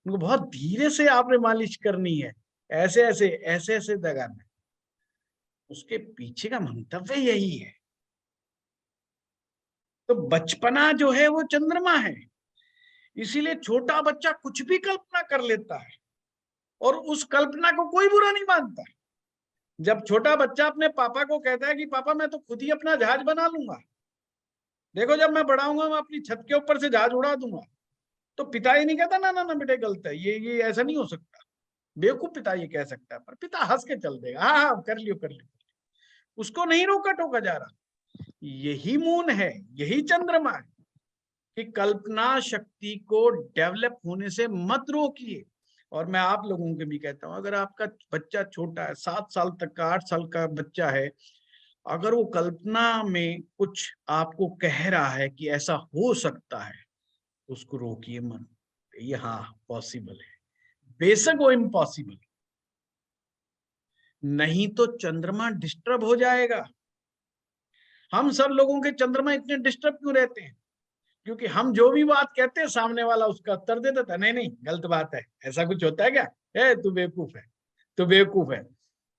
उनको बहुत धीरे से आपने मालिश करनी है, ऐसे ऐसे ऐसे ऐसे दगाना। उसके पीछे का मंतव्य यही है। तो बचपना जो है वो चंद्रमा है, इसीलिए छोटा बच्चा कुछ भी कल्पना कर लेता है और उस कल्पना को कोई बुरा नहीं मानता। जब छोटा बच्चा अपने पापा को कहता है कि पापा मैं तो खुद ही अपना जहाज बना लूंगा, देखो जब मैं बड़ा होऊंगा मैं अपनी छत के ऊपर से जहाज उड़ा दूंगा, तो पिता ये नहीं कहता ना ना ना बेटे गलत है, ये ऐसा नहीं हो सकता। बेवकूफ पिता ये कह सकता है, पर पिता हंस के चल देगा, हाँ हाँ कर लियो कर लियो। उसको नहीं रोका टोका जा रहा। यही मून है, यही चंद्रमा है कि कल्पना शक्ति को डेवलप होने से मत रोकिए। और मैं आप लोगों को भी कहता हूं, अगर आपका बच्चा छोटा है, 7 साल तक का 8 साल का बच्चा है, अगर वो कल्पना में कुछ आपको कह रहा है कि ऐसा हो सकता है, तो उसको रोकिए मत, ये हाँ पॉसिबल है, बेशक वो इम्पॉसिबल, नहीं तो चंद्रमा डिस्टर्ब हो जाएगा। हम सब लोगों के चंद्रमा इतने डिस्टर्ब क्यों रहते हैं? क्योंकि हम जो भी बात कहते हैं सामने वाला उसका उत्तर दे देता है, नहीं नहीं गलत बात है, ऐसा कुछ होता है क्या, तू बेवकूफ है, तू बेवकूफ है।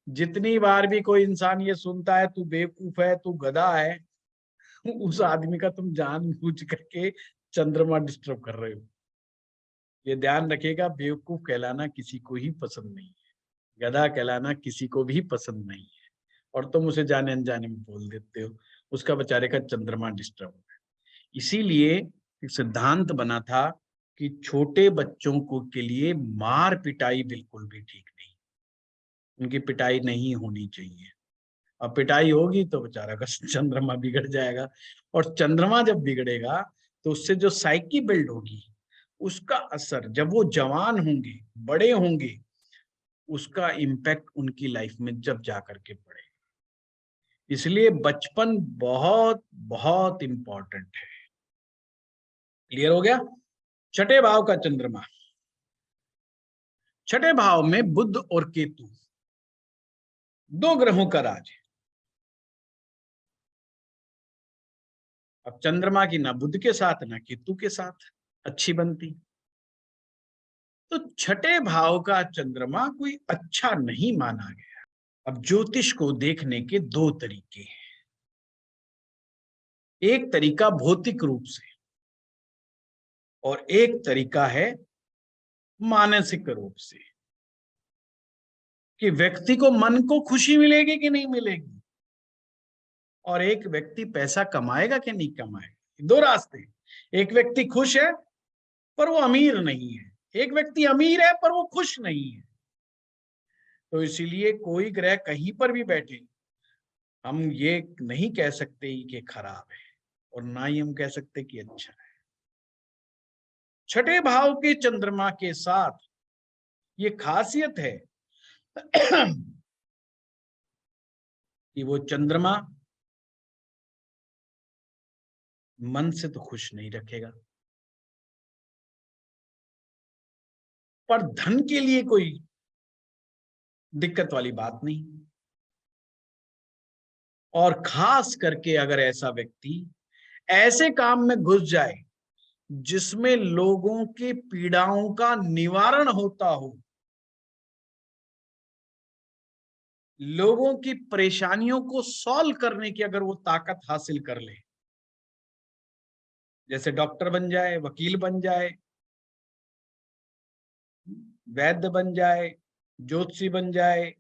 जितनी बार भी कोई इंसान ये सुनता है तू बेवकूफ है, तू गधा है, उस आदमी का तुम जानबूझ करके चंद्रमा डिस्टर्ब कर रहे हो। ये ध्यान रखिएगा, बेवकूफ कहलाना किसी को ही पसंद नहीं है, गधा कहलाना किसी को भी पसंद नहीं है, और तुम उसे जाने अनजाने में बोल देते हो, उसका बेचारे का चंद्रमा डिस्टर्ब हो गया। इसीलिए एक सिद्धांत बना था कि छोटे बच्चों को के लिए मार पिटाई बिल्कुल भी ठीक नहीं, उनकी पिटाई नहीं होनी चाहिए। अब पिटाई होगी तो बेचारा का चंद्रमा बिगड़ जाएगा, और चंद्रमा जब बिगड़ेगा तो उससे जो साइकी बिल्ड होगी, उसका असर जब वो जवान होंगे, बड़े होंगे, उसका इम्पैक्ट उनकी लाइफ में जब जाकर के पड़ेगा। इसलिए बचपन बहुत बहुत इंपॉर्टेंट है। क्लियर हो गया? छठे भाव का चंद्रमा, छठे भाव में बुध और केतु, 2 ग्रहों का राज है। अब चंद्रमा की ना बुध के साथ ना केतु के साथ अच्छी बनती, तो छठे भाव का चंद्रमा कोई अच्छा नहीं माना गया। अब ज्योतिष को देखने के 2 तरीके हैं। एक तरीका भौतिक रूप से और एक तरीका है मानसिक रूप से, कि व्यक्ति को मन को खुशी मिलेगी कि नहीं मिलेगी, और एक व्यक्ति पैसा कमाएगा कि नहीं कमाएगा। 2 रास्ते, एक व्यक्ति खुश है पर वो अमीर नहीं है, एक व्यक्ति अमीर है पर वो खुश नहीं है। तो इसीलिए कोई ग्रह कहीं पर भी बैठे, हम ये नहीं कह सकते कि खराब है और ना ही हम कह सकते कि अच्छा है। छठे भाव के चंद्रमा के साथ ये खासियत है कि वो चंद्रमा मन से तो खुश नहीं रखेगा, पर धन के लिए कोई दिक्कत वाली बात नहीं। और खास करके अगर ऐसा व्यक्ति ऐसे काम में घुस जाए जिसमें लोगों की पीड़ाओं का निवारण होता हो, लोगों की परेशानियों को सॉल्व करने की अगर वो ताकत हासिल कर ले, जैसे डॉक्टर बन जाए, वकील बन जाए, वैद्य बन जाए, ज्योतिषी बन जाए,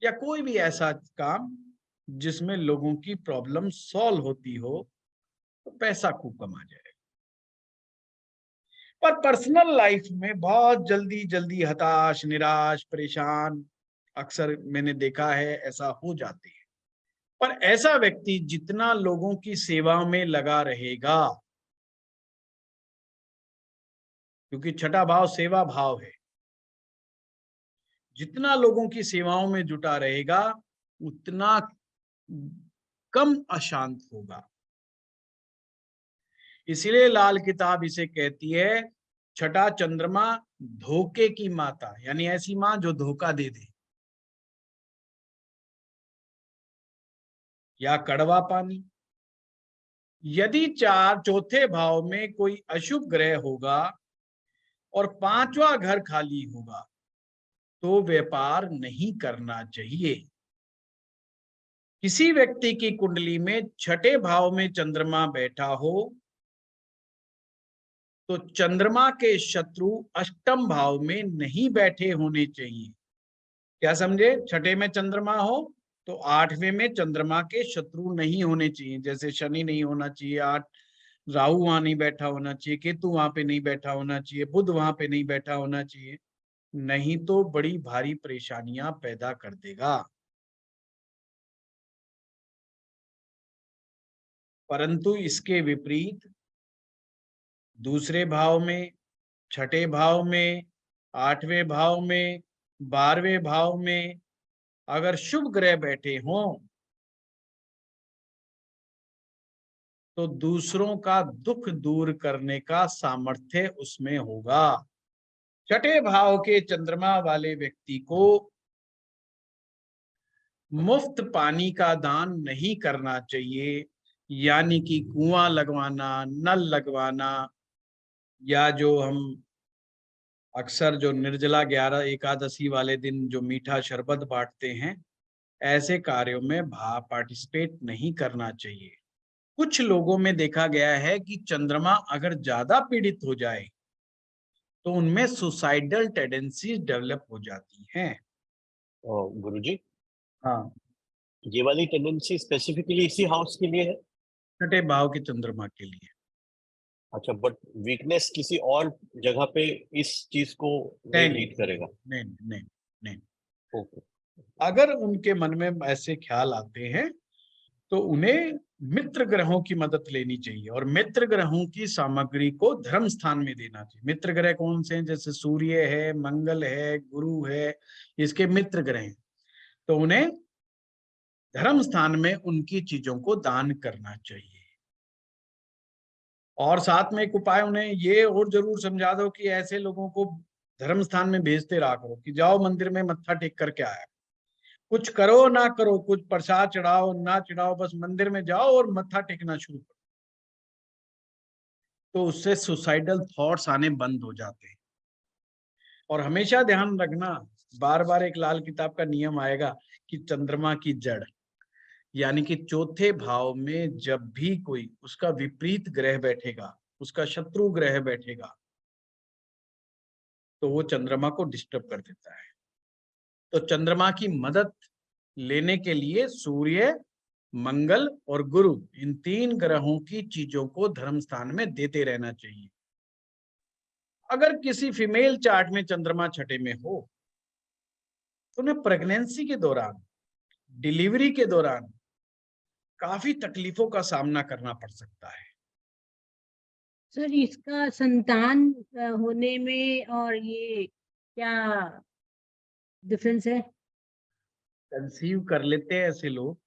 या कोई भी ऐसा काम जिसमें लोगों की प्रॉब्लम सॉल्व होती हो, तो पैसा खूब कमा जाए। पर पर्सनल लाइफ में बहुत जल्दी जल्दी हताश, निराश, परेशान अक्सर मैंने देखा है ऐसा हो जाते हैं। पर ऐसा व्यक्ति जितना लोगों की सेवा में लगा रहेगा, क्योंकि छठा भाव सेवा भाव है, जितना लोगों की सेवाओं में जुटा रहेगा उतना कम अशांत होगा। इसलिए लाल किताब इसे कहती है छठा चंद्रमा धोखे की माता, यानी ऐसी मां जो धोखा दे दे, या कड़वा पानी। यदि चौथे भाव में कोई अशुभ ग्रह होगा और पांचवा घर खाली होगा तो व्यापार नहीं करना चाहिए। किसी व्यक्ति की कुंडली में छठे भाव में चंद्रमा बैठा हो तो चंद्रमा के शत्रु अष्टम भाव में नहीं बैठे होने चाहिए। क्या समझे? छठे में चंद्रमा हो तो आठवें में चंद्रमा के शत्रु नहीं होने चाहिए। जैसे शनि नहीं होना चाहिए, राहु वहां नहीं बैठा होना चाहिए, केतु वहां पे नहीं बैठा होना चाहिए, बुध वहां पे नहीं बैठा होना चाहिए, नहीं तो बड़ी भारी परेशानियां पैदा कर देगा। परंतु इसके विपरीत दूसरे भाव में, छठे भाव में, आठवें भाव में, 12वें भाव में अगर शुभ ग्रह बैठे हों तो दूसरों का दुख दूर करने का सामर्थ्य उसमें होगा। छठे भाव के चंद्रमा वाले व्यक्ति को मुफ्त पानी का दान नहीं करना चाहिए, यानी कि कुआं लगवाना, नल लगवाना, या जो हम अक्सर जो निर्जला 11 एकादशी वाले दिन जो मीठा शरबत बांटते हैं, ऐसे कार्यों में पार्टिसिपेट नहीं करना चाहिए। कुछ लोगों में देखा गया है कि चंद्रमा अगर ज्यादा पीड़ित हो जाए तो उनमें सुसाइडल टेंडेंसीज डेवलप हो जाती हैं। गुरुजी, हाँ, ये वाली टेंडेंसी स्पेसिफिकली इसी हाउस के लिए है? छठे भाव के चंद्रमा के लिए। अच्छा, बट वीकनेस किसी और जगह पे इस चीज को नहीं लीड करेगा? नहीं नहीं नहीं। ओके। अगर उनके मन में ऐसे ख्याल आते हैं तो उन्हें मित्र ग्रहों की मदद लेनी चाहिए, और मित्र ग्रहों की सामग्री को धर्म स्थान में देना चाहिए। मित्र ग्रह कौन से हैं? जैसे सूर्य है, मंगल है, गुरु है, इसके मित्र ग्रह हैं, तो उन्हें धर्म स्थान में उनकी चीजों को दान करना चाहिए। और साथ में एक उपाय उन्हें ये और जरूर समझा दो कि ऐसे लोगों को धर्म स्थान में भेजते रहा करो कि जाओ मंदिर में मत्था टेक करके आया, कुछ करो ना करो, कुछ प्रसाद चढ़ाओ ना चढ़ाओ, बस मंदिर में जाओ और मत्था टेकना शुरू करो, तो उससे सुसाइडल थॉट्स आने बंद हो जाते हैं। और हमेशा ध्यान रखना, बार बार एक लाल किताब का नियम आएगा कि चंद्रमा की जड़, यानी कि चौथे भाव में जब भी कोई उसका विपरीत ग्रह बैठेगा, उसका शत्रु ग्रह बैठेगा, तो वो चंद्रमा को डिस्टर्ब कर देता है। तो चंद्रमा की मदद लेने के लिए सूर्य, मंगल और गुरु, इन 3 ग्रहों की चीजों को धर्म स्थान में देते रहना चाहिए। अगर किसी फीमेल चार्ट में चंद्रमा छठे में हो तो उन्हें प्रेगनेंसी के दौरान, डिलीवरी के दौरान काफी तकलीफों का सामना करना पड़ सकता है। सर इसका संतान होने में और ये क्या डिफरेंस है? कंसीव कर लेते हैं ऐसे लोग,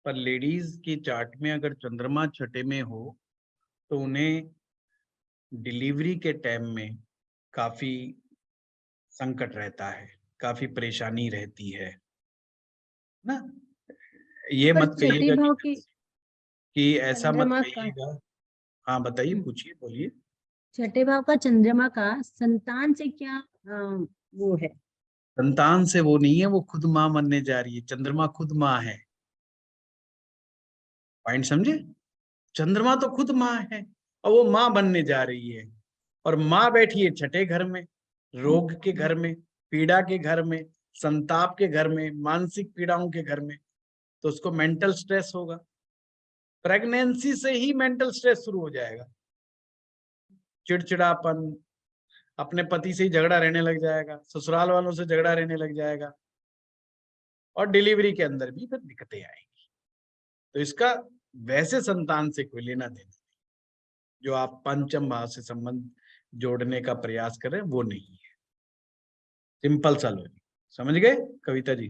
पर लेडीज की चार्ट में अगर चंद्रमा छठे में हो तो उन्हें डिलीवरी के टाइम में काफी संकट रहता है, काफी परेशानी रहती है ना। ये पर मत छठे कहिएगा भाव के कि ऐसा मत चंद्रमा का कहिएगा। हाँ बताइए, पूछिए, बोलिए। छठे भाव का चंद्रमा का संतान से क्या वो है? संतान से वो नहीं है, वो खुद मां बनने जा रही है। चंद्रमा खुद मां है, पॉइंट समझे? चंद्रमा तो खुद मां है और वो मां बनने जा रही है, और माँ बैठी है छठे घर में, रोग के घर में, पीड़ा के घर में, संताप के घर में, मानसिक पीड़ाओं के घर में, तो उसको मेंटल स्ट्रेस होगा। प्रेगनेंसी से ही मेंटल स्ट्रेस शुरू हो जाएगा, चिड़चिड़ापन, अपने पति से ही झगड़ा रहने लग जाएगा, ससुराल वालों से झगड़ा रहने लग जाएगा, और डिलीवरी के अंदर भी फिर दिक्कतें आएंगी। तो इसका वैसे संतान से कोई लेना देना नहीं, जो आप पंचम भाव से संबंध जोड़ने का प्रयास कर रहे हैं वो नहीं है। सिंपल सा लॉजिक, समझ गए कविता जी?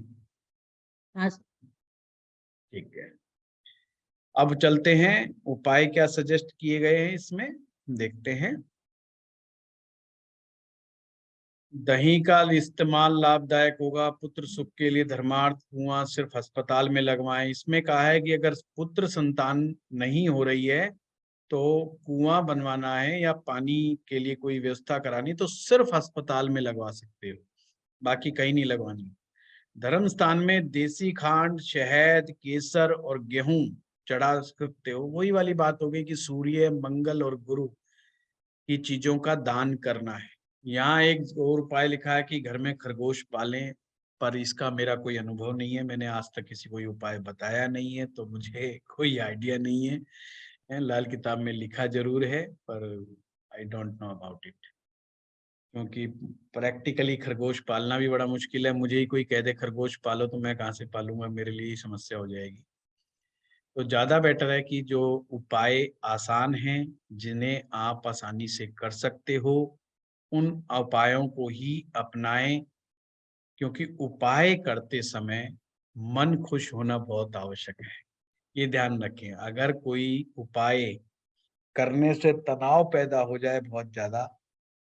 हाँ ठीक है, अब चलते हैं, उपाय क्या सजेस्ट किए गए हैं इसमें देखते हैं। दही का इस्तेमाल लाभदायक होगा, पुत्र सुख के लिए धर्मार्थ कुआं सिर्फ अस्पताल में लगवाएं। इसमें कहा है कि अगर पुत्र संतान नहीं हो रही है तो कुआं बनवाना है या पानी के लिए कोई व्यवस्था करानी, तो सिर्फ अस्पताल में लगवा सकते हो, बाकी कहीं नहीं लगवानी। धर्म स्थान में देसी खांड, शहद, केसर और गेहूं चढ़ा सकते हो। वही वाली बात हो गई कि सूर्य, मंगल और गुरु की चीजों का दान करना है। यहाँ एक और उपाय लिखा है कि घर में खरगोश पालें, पर इसका मेरा कोई अनुभव नहीं है, मैंने आज तक किसी को उपाय बताया नहीं है, तो मुझे कोई आइडिया नहीं है। लाल किताब में लिखा जरूर है पर I don't know about it, क्योंकि प्रैक्टिकली खरगोश पालना भी बड़ा मुश्किल है। मुझे ही कोई कह दे खरगोश पालो तो मैं कहाँ से पालूंगा, मेरे लिए ही समस्या हो जाएगी। तो ज्यादा बेटर है कि जो उपाय आसान हैं, जिन्हें आप आसानी से कर सकते हो, उन उपायों को ही अपनाएं, क्योंकि उपाय करते समय मन खुश होना बहुत आवश्यक है। ये ध्यान रखें, अगर कोई उपाय करने से तनाव पैदा हो जाए बहुत ज्यादा,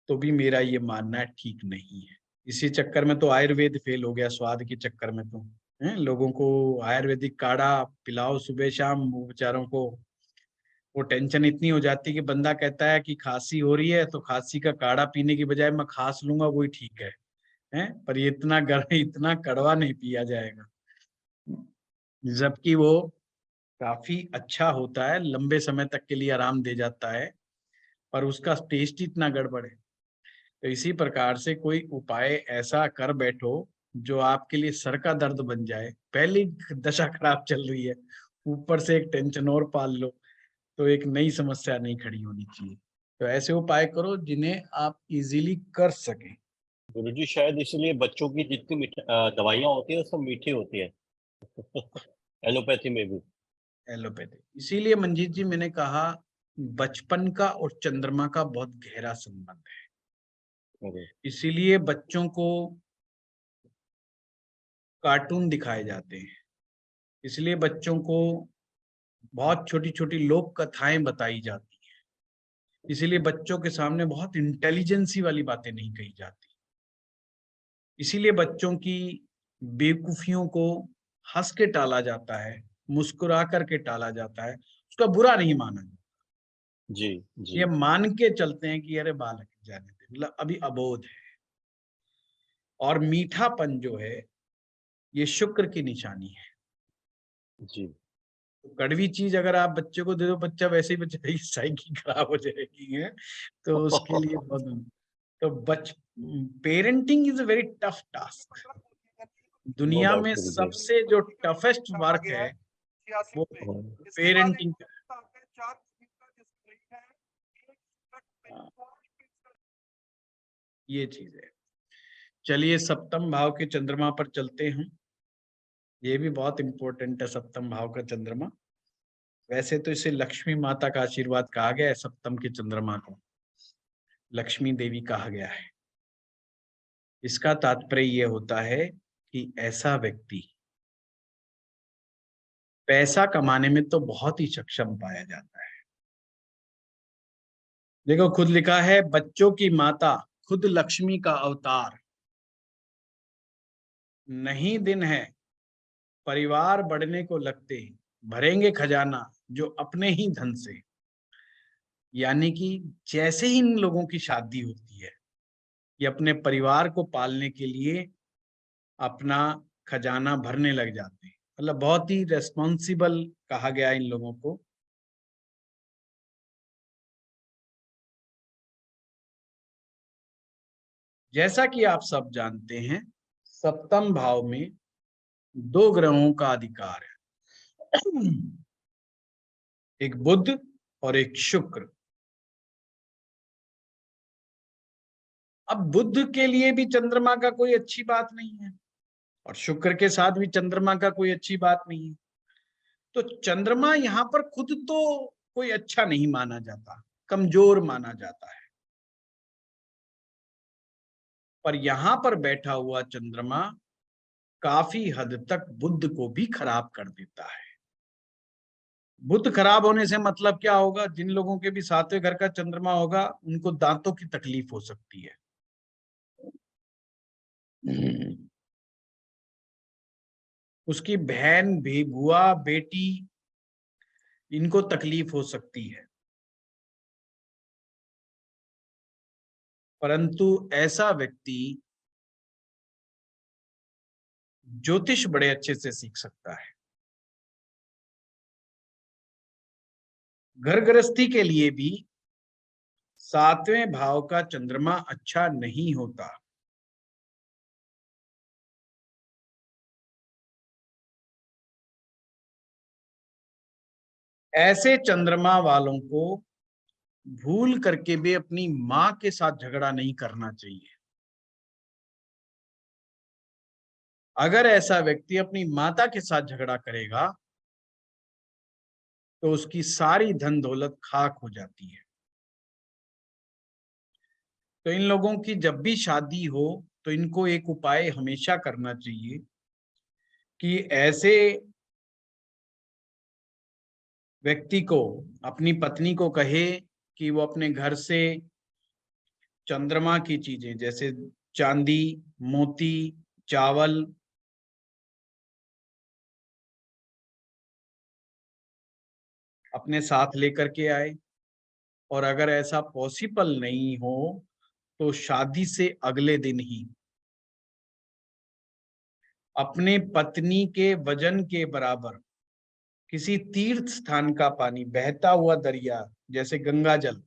तो भी मेरा ये मानना ठीक नहीं है। इसी चक्कर में तो आयुर्वेद फेल हो गया, स्वाद के चक्कर में तो लोगों को आयुर्वेदिक काढ़ा पिलाओ सुबह शाम, वो बेचारों को वो टेंशन इतनी हो जाती है कि बंदा कहता है कि खांसी हो रही है तो खांसी का काढ़ा पीने की बजाय मैं खांस लूंगा, वही ठीक है, पर ये इतना कड़वा नहीं पिया जाएगा, जबकि वो काफी अच्छा होता है, लंबे समय तक के लिए आराम दे जाता है, पर उसका टेस्ट इतना गड़बड़ है। तो इसी प्रकार से कोई उपाय ऐसा कर बैठो जो आपके लिए सर का दर्द बन जाए, पहली दशा खराब चल रही है, ऊपर से एक टेंशन और पाल लो, तो एक नई समस्या नहीं खड़ी होनी चाहिए। तो ऐसे उपाय करो जिन्हें आप इजीली कर सकें। गुरुजी शायद इसलिए बच्चों की जितनी दवाइयाँ होती है सब मीठी होती है एलोपैथी में भी। एलोपैथी, इसीलिए मंजीत जी मैंने कहा बचपन का और चंद्रमा का बहुत गहरा संबंध है, इसीलिए बच्चों को कार्टून दिखाए जाते हैं, इसलिए बच्चों को बहुत छोटी छोटी लोक कथाएं बताई जाती हैं, इसीलिए बच्चों के सामने बहुत इंटेलिजेंसी वाली बातें नहीं कही जाती, इसीलिए बच्चों की बेवकूफियों को हंस के टाला जाता है, मुस्कुरा करके टाला जाता है, उसका बुरा नहीं माना जाता। जी जी। ये मान के चलते हैं कि अरे बालक जाने दे, मतलब अभी अबोध है। और मीठापन जो है ये शुक्र की निशानी है। जी। तो कड़वी चीज अगर आप बच्चे को दे दो, बच्चा वैसे ही बच्चे की साइकी खराब हो जाएगी है, तो उसके लिए बहुत तो parenting is a very tough task. दुनिया में सबसे जो टफेस्ट वर्क है वो पेरेंटिंग। ये चीज है। चलिए सप्तम भाव के चंद्रमा पर चलते हैं, ये भी बहुत इंपॉर्टेंट है सप्तम भाव का चंद्रमा। वैसे तो इसे लक्ष्मी माता का आशीर्वाद कहा गया है, सप्तम के चंद्रमा को लक्ष्मी देवी कहा गया है। इसका तात्पर्य यह होता है कि ऐसा व्यक्ति पैसा कमाने में तो बहुत ही सक्षम पाया जाता है। देखो खुद लिखा है, बच्चों की माता खुद लक्ष्मी का अवतार, नहीं दिन है परिवार बढ़ने को लगते, भरेंगे खजाना जो अपने ही धन से। यानी कि जैसे ही इन लोगों की शादी होती है, ये अपने परिवार को पालने के लिए अपना खजाना भरने लग जाते हैं, मतलब बहुत ही रेस्पॉन्सिबल कहा गया इन लोगों को। जैसा कि आप सब जानते हैं, सप्तम भाव में 2 ग्रहों का अधिकार है, एक बुध और एक शुक्र। अब बुध के लिए भी चंद्रमा का कोई अच्छी बात नहीं है और शुक्र के साथ भी चंद्रमा का कोई अच्छी बात नहीं है। तो चंद्रमा यहाँ पर खुद तो कोई अच्छा नहीं माना जाता, कमजोर माना जाता है, पर यहां पर बैठा हुआ चंद्रमा काफी हद तक बुध को भी खराब कर देता है। बुध खराब होने से मतलब क्या होगा? जिन लोगों के भी 7वें घर का चंद्रमा होगा उनको दांतों की तकलीफ हो सकती है। उसकी बहन, बुआ, बेटी, इनको तकलीफ हो सकती है। परंतु ऐसा व्यक्ति ज्योतिष बड़े अच्छे से सीख सकता है। घर गृहस्थी के लिए भी 7वें भाव का चंद्रमा अच्छा नहीं होता। ऐसे चंद्रमा वालों को भूल करके भी अपनी मां के साथ झगड़ा नहीं करना चाहिए। अगर ऐसा व्यक्ति अपनी माता के साथ झगड़ा करेगा तो उसकी सारी धन दौलत खाक हो जाती है। तो इन लोगों की जब भी शादी हो तो इनको एक उपाय हमेशा करना चाहिए कि ऐसे व्यक्ति को, अपनी पत्नी को कहे कि वो अपने घर से चंद्रमा की चीजें जैसे चांदी, मोती, चावल, अपने साथ लेकर के आए। और अगर ऐसा पॉसिबल नहीं हो तो शादी से अगले दिन ही अपने पत्नी के वजन के बराबर किसी तीर्थ स्थान का पानी, बहता हुआ दरिया जैसे गंगा जल,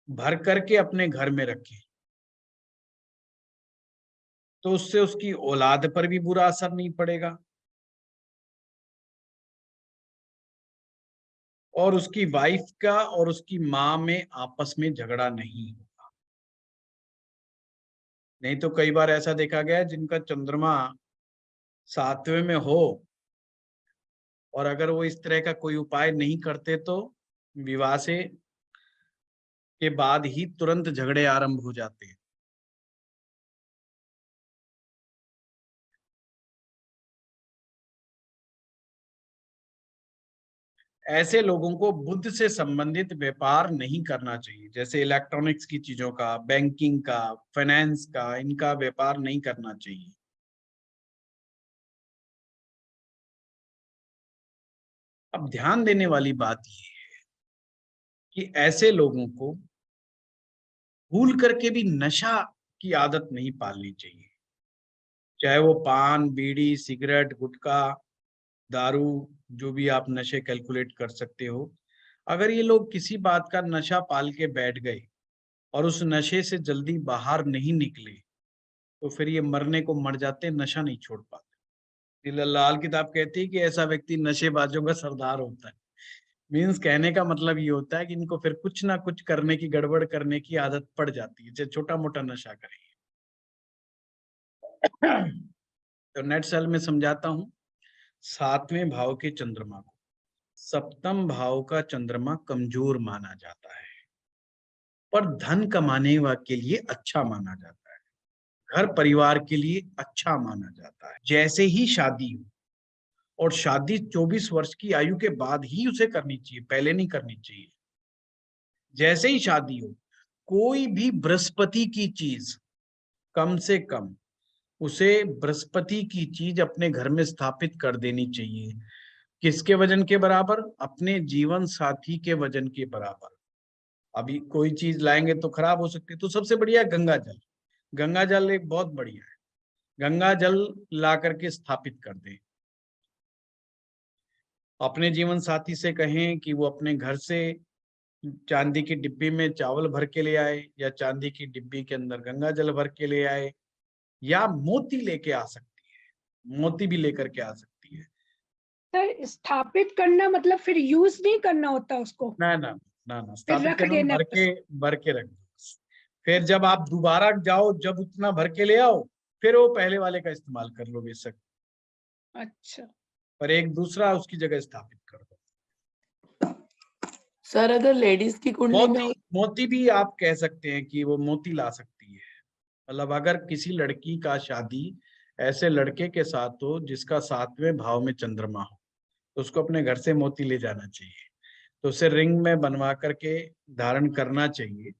भर करके अपने घर में रखें। तो उससे उसकी औलाद पर भी बुरा असर नहीं पड़ेगा और उसकी वाइफ का और उसकी मां में आपस में झगड़ा नहीं होगा। नहीं तो कई बार ऐसा देखा गया है जिनका चंद्रमा 7वें में हो और अगर वो इस तरह का कोई उपाय नहीं करते तो विवाह से के बाद ही तुरंत झगड़े आरंभ हो जाते हैं। ऐसे लोगों को बुध से संबंधित व्यापार नहीं करना चाहिए, जैसे इलेक्ट्रॉनिक्स की चीजों का, बैंकिंग का, फाइनेंस का, इनका व्यापार नहीं करना चाहिए। अब ध्यान देने वाली बात यह है कि ऐसे लोगों को भूल करके भी नशा की आदत नहीं पालनी चाहिए, चाहे वो पान, बीड़ी, सिगरेट, गुटखा, दारू, जो भी आप नशे कैलकुलेट कर सकते हो। अगर ये लोग किसी बात का नशा पाल के बैठ गए और उस नशे से जल्दी बाहर नहीं निकले तो फिर ये मरने को मर जाते, नशा नहीं छोड़ पाते। लाल किताब कहती है कि ऐसा व्यक्ति नशेबाजों का सरदार होता है। मीन्स कहने का मतलब ये होता है कि इनको फिर कुछ ना कुछ करने की, गड़बड़ करने की आदत पड़ जाती है, चाहे छोटा मोटा नशा करेंगे। तो नेट सेल में समझाता हूं, 7वें भाव के चंद्रमा को सप्तम भाव का चंद्रमा कमजोर माना जाता है, पर धन कमाने के लिए अच्छा माना जाता है, घर परिवार के लिए अच्छा माना जाता है। जैसे ही शादी हो, और शादी 24 वर्ष की आयु के बाद ही उसे करनी चाहिए, पहले नहीं करनी चाहिए। जैसे ही शादी हो, कोई भी बृहस्पति की चीज, कम से कम उसे बृहस्पति की चीज अपने घर में स्थापित कर देनी चाहिए। किसके वजन के बराबर? अपने जीवन साथी के वजन के बराबर। अभी कोई चीज लाएंगे तो खराब हो सकती है, तो सबसे बढ़िया गंगा जल। गंगा जल एक बहुत बढ़िया है, गंगा जल ला करके स्थापित कर दें। अपने जीवन साथी से कहें कि वो अपने घर से चांदी की डिब्बी में चावल भर के ले आए, या चांदी की डिब्बी के अंदर गंगा जल भर के ले आए, या मोती लेके आ सकती है, मोती भी लेकर के आ सकती है। सर स्थापित करना मतलब फिर यूज नहीं करना होता उसको? ना ना ना ना, स्थापित रख करना, देना भर के रख दो। फिर जब आप दोबारा जाओ, जब उतना भर के ले आओ, फिर वो पहले वाले का इस्तेमाल कर लो बेशक, अच्छा। पर एक दूसरा उसकी जगह स्थापित कर दो। सर अगर लेडीज की कुंडली में मोती भी आप कह सकते हैं कि वो मोती ला सकती है। मतलब अगर किसी लड़की का शादी ऐसे लड़के के साथ हो जिसका 7वें भाव में चंद्रमा हो, तो उसको अपने घर से मोती ले जाना चाहिए, तो उसे रिंग में बनवा करके धारण करना चाहिए,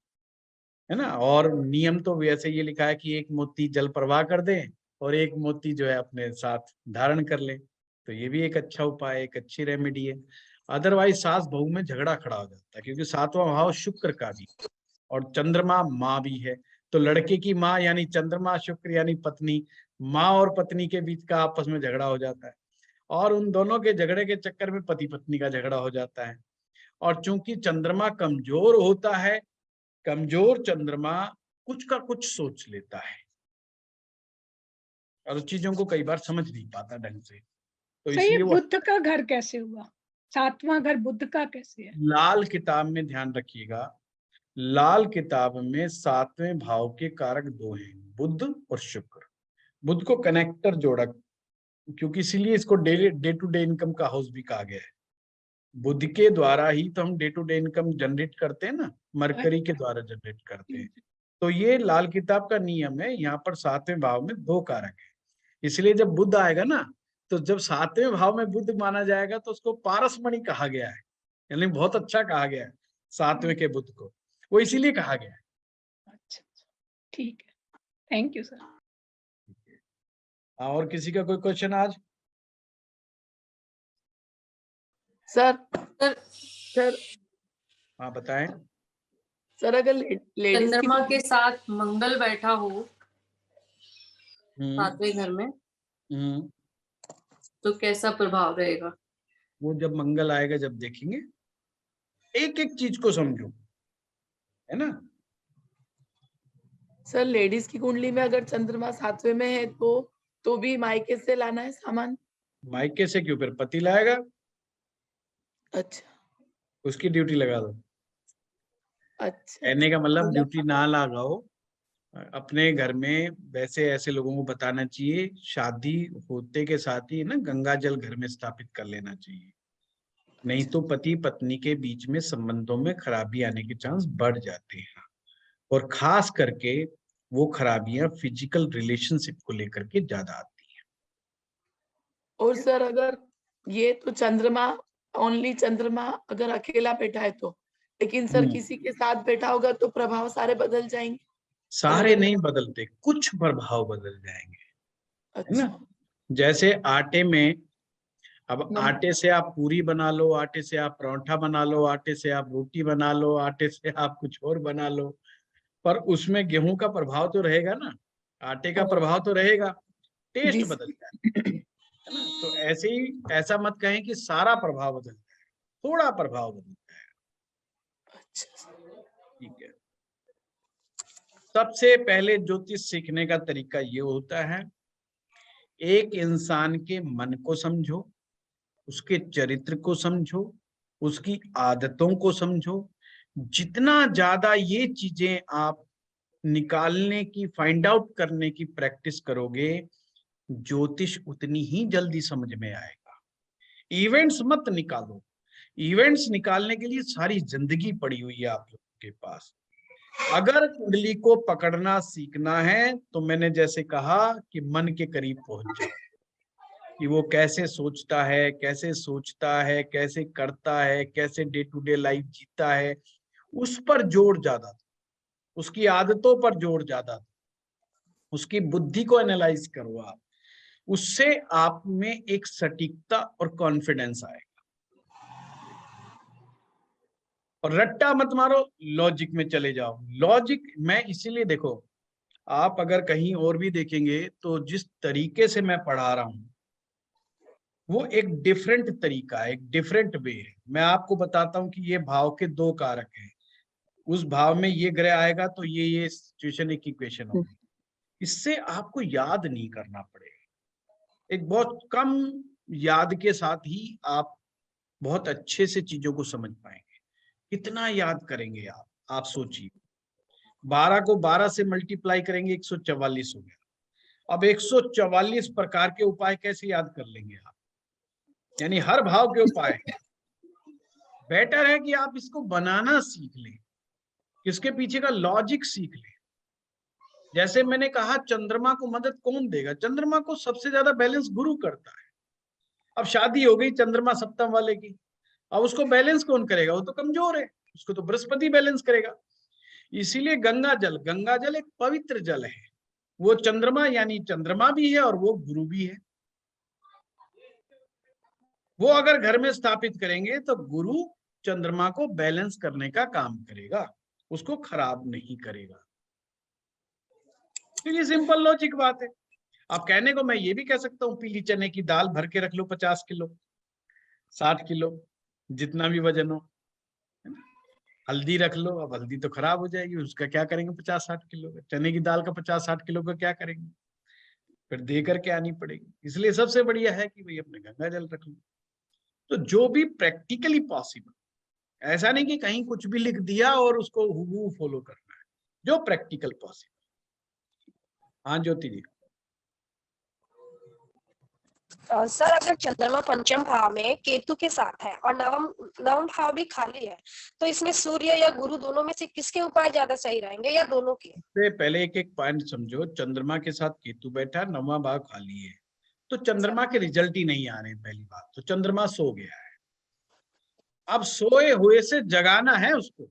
है ना। और नियम तो वैसे ये लिखा है कि एक मोती जल प्रवाह कर दें और एक मोती जो है अपने साथ धारण कर ले, तो ये भी एक अच्छा उपाय, एक अच्छी रेमेडी है। अदरवाइज सास बहू में झगड़ा खड़ा हो जाता है, क्योंकि 7वां भाव शुक्र का भी और चंद्रमा माँ भी है, तो लड़के की माँ यानी चंद्रमा, शुक्र यानी पत्नी, माँ और पत्नी के बीच का आपस में झगड़ा हो जाता है, और उन दोनों के झगड़े के चक्कर में पति पत्नी का झगड़ा हो जाता है। और चूंकि चंद्रमा कमजोर होता है, कमजोर चंद्रमा कुछ का कुछ सोच लेता है और चीजों को कई बार समझ नहीं पाता ढंग से, तो सही। इसलिए वो बुद्ध का घर कैसे हुआ? 7वां घर बुद्ध का कैसे है? लाल किताब में ध्यान रखिएगा, लाल किताब में 7वें भाव के कारक 2 हैं, बुध और शुक्र। बुध को कनेक्टर जोड़ा, क्योंकि इसीलिए इसको डे टू डे इनकम का हाउस भी कहा गया है। बुध के द्वारा ही तो हम day to day income generate करते हैं ना, मरकरी के द्वारा जनरेट करते हैं। तो ये लाल किताब का नियम है, यहाँ पर 7वें भाव में 2 कारक है, इसलिए जब बुध आएगा ना, तो जब 7वें भाव में बुध माना जाएगा तो उसको पारसमणि कहा गया है, यानी बहुत अच्छा कहा गया है 7वें के बुध को, वो इसीलिए कहा गया है। अच्छा, ठीक है, थैंक यू सर। और किसी का कोई क्वेश्चन आज? सर हाँ बताएं। सर अगर लेडीज चंद्रमा के साथ मंगल बैठा हो 7वें घर में, तो कैसा प्रभाव रहेगा? वो जब मंगल आएगा जब देखेंगे, एक एक चीज को समझो, है ना। सर लेडीज की कुंडली में अगर चंद्रमा 7वें में है तो भी मायके से लाना है सामान? मायके से क्यों, फिर पति लाएगा। अच्छा उसकी ड्यूटी लगा दो। अच्छा, कहने का मतलब ड्यूटी ना लगाओ, अपने घर में वैसे ऐसे लोगों को बताना चाहिए, शादी होते के साथ ही ना गंगा जल घर में स्थापित कर लेना चाहिए, नहीं तो पति पत्नी के बीच में संबंधों में खराबी आने के चांस बढ़ जाते हैं, और खास करके वो खराबियां फिजिकल रिलेशनशिप को लेकर के ज्यादा आती हैं। और सर अगर ये तो चंद्रमा, ओनली चंद्रमा अगर अकेला बैठा है तो, लेकिन सर किसी के साथ बैठा होगा तो प्रभाव सारे बदल जाएंगे? सारे नहीं बदलते, कुछ प्रभाव बदल जाएंगे, है ना। जैसे आटे में, अब आटे से आप पूरी बना लो, आटे से आप पराठा बना लो, आटे से आप रोटी बना लो, आटे से आप कुछ और बना लो, पर उसमें गेहूं का प्रभाव तो रहेगा ना, आटे का प्रभाव तो रहेगा, टेस्ट बदल जाएगा, है ना। तो ऐसे ही, ऐसा मत कहें कि सारा प्रभाव बदल जाएगा, थोड़ा प्रभाव बदल जाएगा। ठीक है। सबसे पहले ज्योतिष सीखने का तरीका ये होता है, एक इंसान के मन को समझो, उसके चरित्र को समझो, उसकी आदतों को समझो। जितना ज्यादा ये चीजें आप निकालने की, फाइंड आउट करने की प्रैक्टिस करोगे, ज्योतिष उतनी ही जल्दी समझ में आएगा। इवेंट्स मत निकालो, इवेंट्स निकालने के लिए सारी जिंदगी पड़ी हुई है आप लोगों के पास। अगर कुंडली को पकड़ना सीखना है तो मैंने जैसे कहा कि मन के करीब पहुंच जाओ, कि वो कैसे सोचता है, कैसे सोचता है, कैसे करता है, कैसे डे टू डे लाइफ जीता है, उस पर जोर ज्यादा, उसकी आदतों पर जोर ज्यादा, उसकी बुद्धि को एनालाइज करो आप, उससे आप में एक सटीकता और कॉन्फिडेंस आएगा। और रट्टा मत मारो, लॉजिक में चले जाओ। लॉजिक मैं इसीलिए, देखो आप अगर कहीं और भी देखेंगे तो जिस तरीके से मैं पढ़ा रहा हूं वो एक डिफरेंट तरीका है, एक डिफरेंट वे है। मैं आपको बताता हूँ कि ये भाव के दो कारक हैं, उस भाव में ये ग्रह आएगा तो ये सिचुएशन, एक इक्वेशन होगी। इससे आपको याद नहीं करना पड़ेगा, एक बहुत कम याद के साथ ही आप बहुत अच्छे से चीजों को समझ पाएंगे। कितना याद करेंगे आप सोचिए। 12 को 12 से मल्टीप्लाई करेंगे 144 हो गया। अब 144 प्रकार के उपाय कैसे याद कर लेंगे आप, यानी हर भाव के उपाय। बेटर है कि आप इसको बनाना सीख लें, इसके पीछे का लॉजिक सीख लें। जैसे मैंने कहा, चंद्रमा को मदद कौन देगा? चंद्रमा को सबसे ज्यादा बैलेंस गुरु करता है। अब शादी हो गई चंद्रमा सप्तम वाले की, अब उसको बैलेंस कौन करेगा? वो तो कमजोर है, उसको तो बृहस्पति बैलेंस करेगा। इसीलिए गंगा जल एक पवित्र जल है, वो चंद्रमा यानी चंद्रमा भी है और वो गुरु भी है। वो अगर घर में स्थापित करेंगे तो गुरु चंद्रमा को बैलेंस करने का काम करेगा, उसको खराब नहीं करेगा। तो ये सिंपल लॉजिक बात है। अब कहने को मैं ये भी कह सकता हूँ, पीली चने की दाल भर के रख लो 50 किलो 60 किलो जितना भी वजन हो। हल्दी रख लो, अब हल्दी तो खराब हो जाएगी, उसका क्या करेंगे? 50-60 किलो का। चने की दाल का 50-60 किलो का क्या करेंगे? फिर दे करके आनी पड़ेगी। इसलिए सबसे बढ़िया है कि भाई अपने गंगा जल रख लो। तो जो भी प्रैक्टिकली पॉसिबल, ऐसा नहीं कि कहीं कुछ भी लिख दिया और उसको हूबहू फॉलो करना है, जो प्रैक्टिकल पॉसिबल। हाँ ज्योति जी। सर अगर चंद्रमा पंचम भाव में केतु के साथ है और नवम भाव भी खाली है, तो इसमें सूर्य या गुरु दोनों में से किसके उपाय ज्यादा सही रहेंगे या दोनों के? पहले एक एक पॉइंट समझो। चंद्रमा के साथ केतु बैठा, नौवां भाव खाली है, तो चंद्रमा के रिजल्ट ही नहीं आ रहे। पहली बात तो चंद्रमा सो गया है। अब सोए हुए से जगाना है उसको।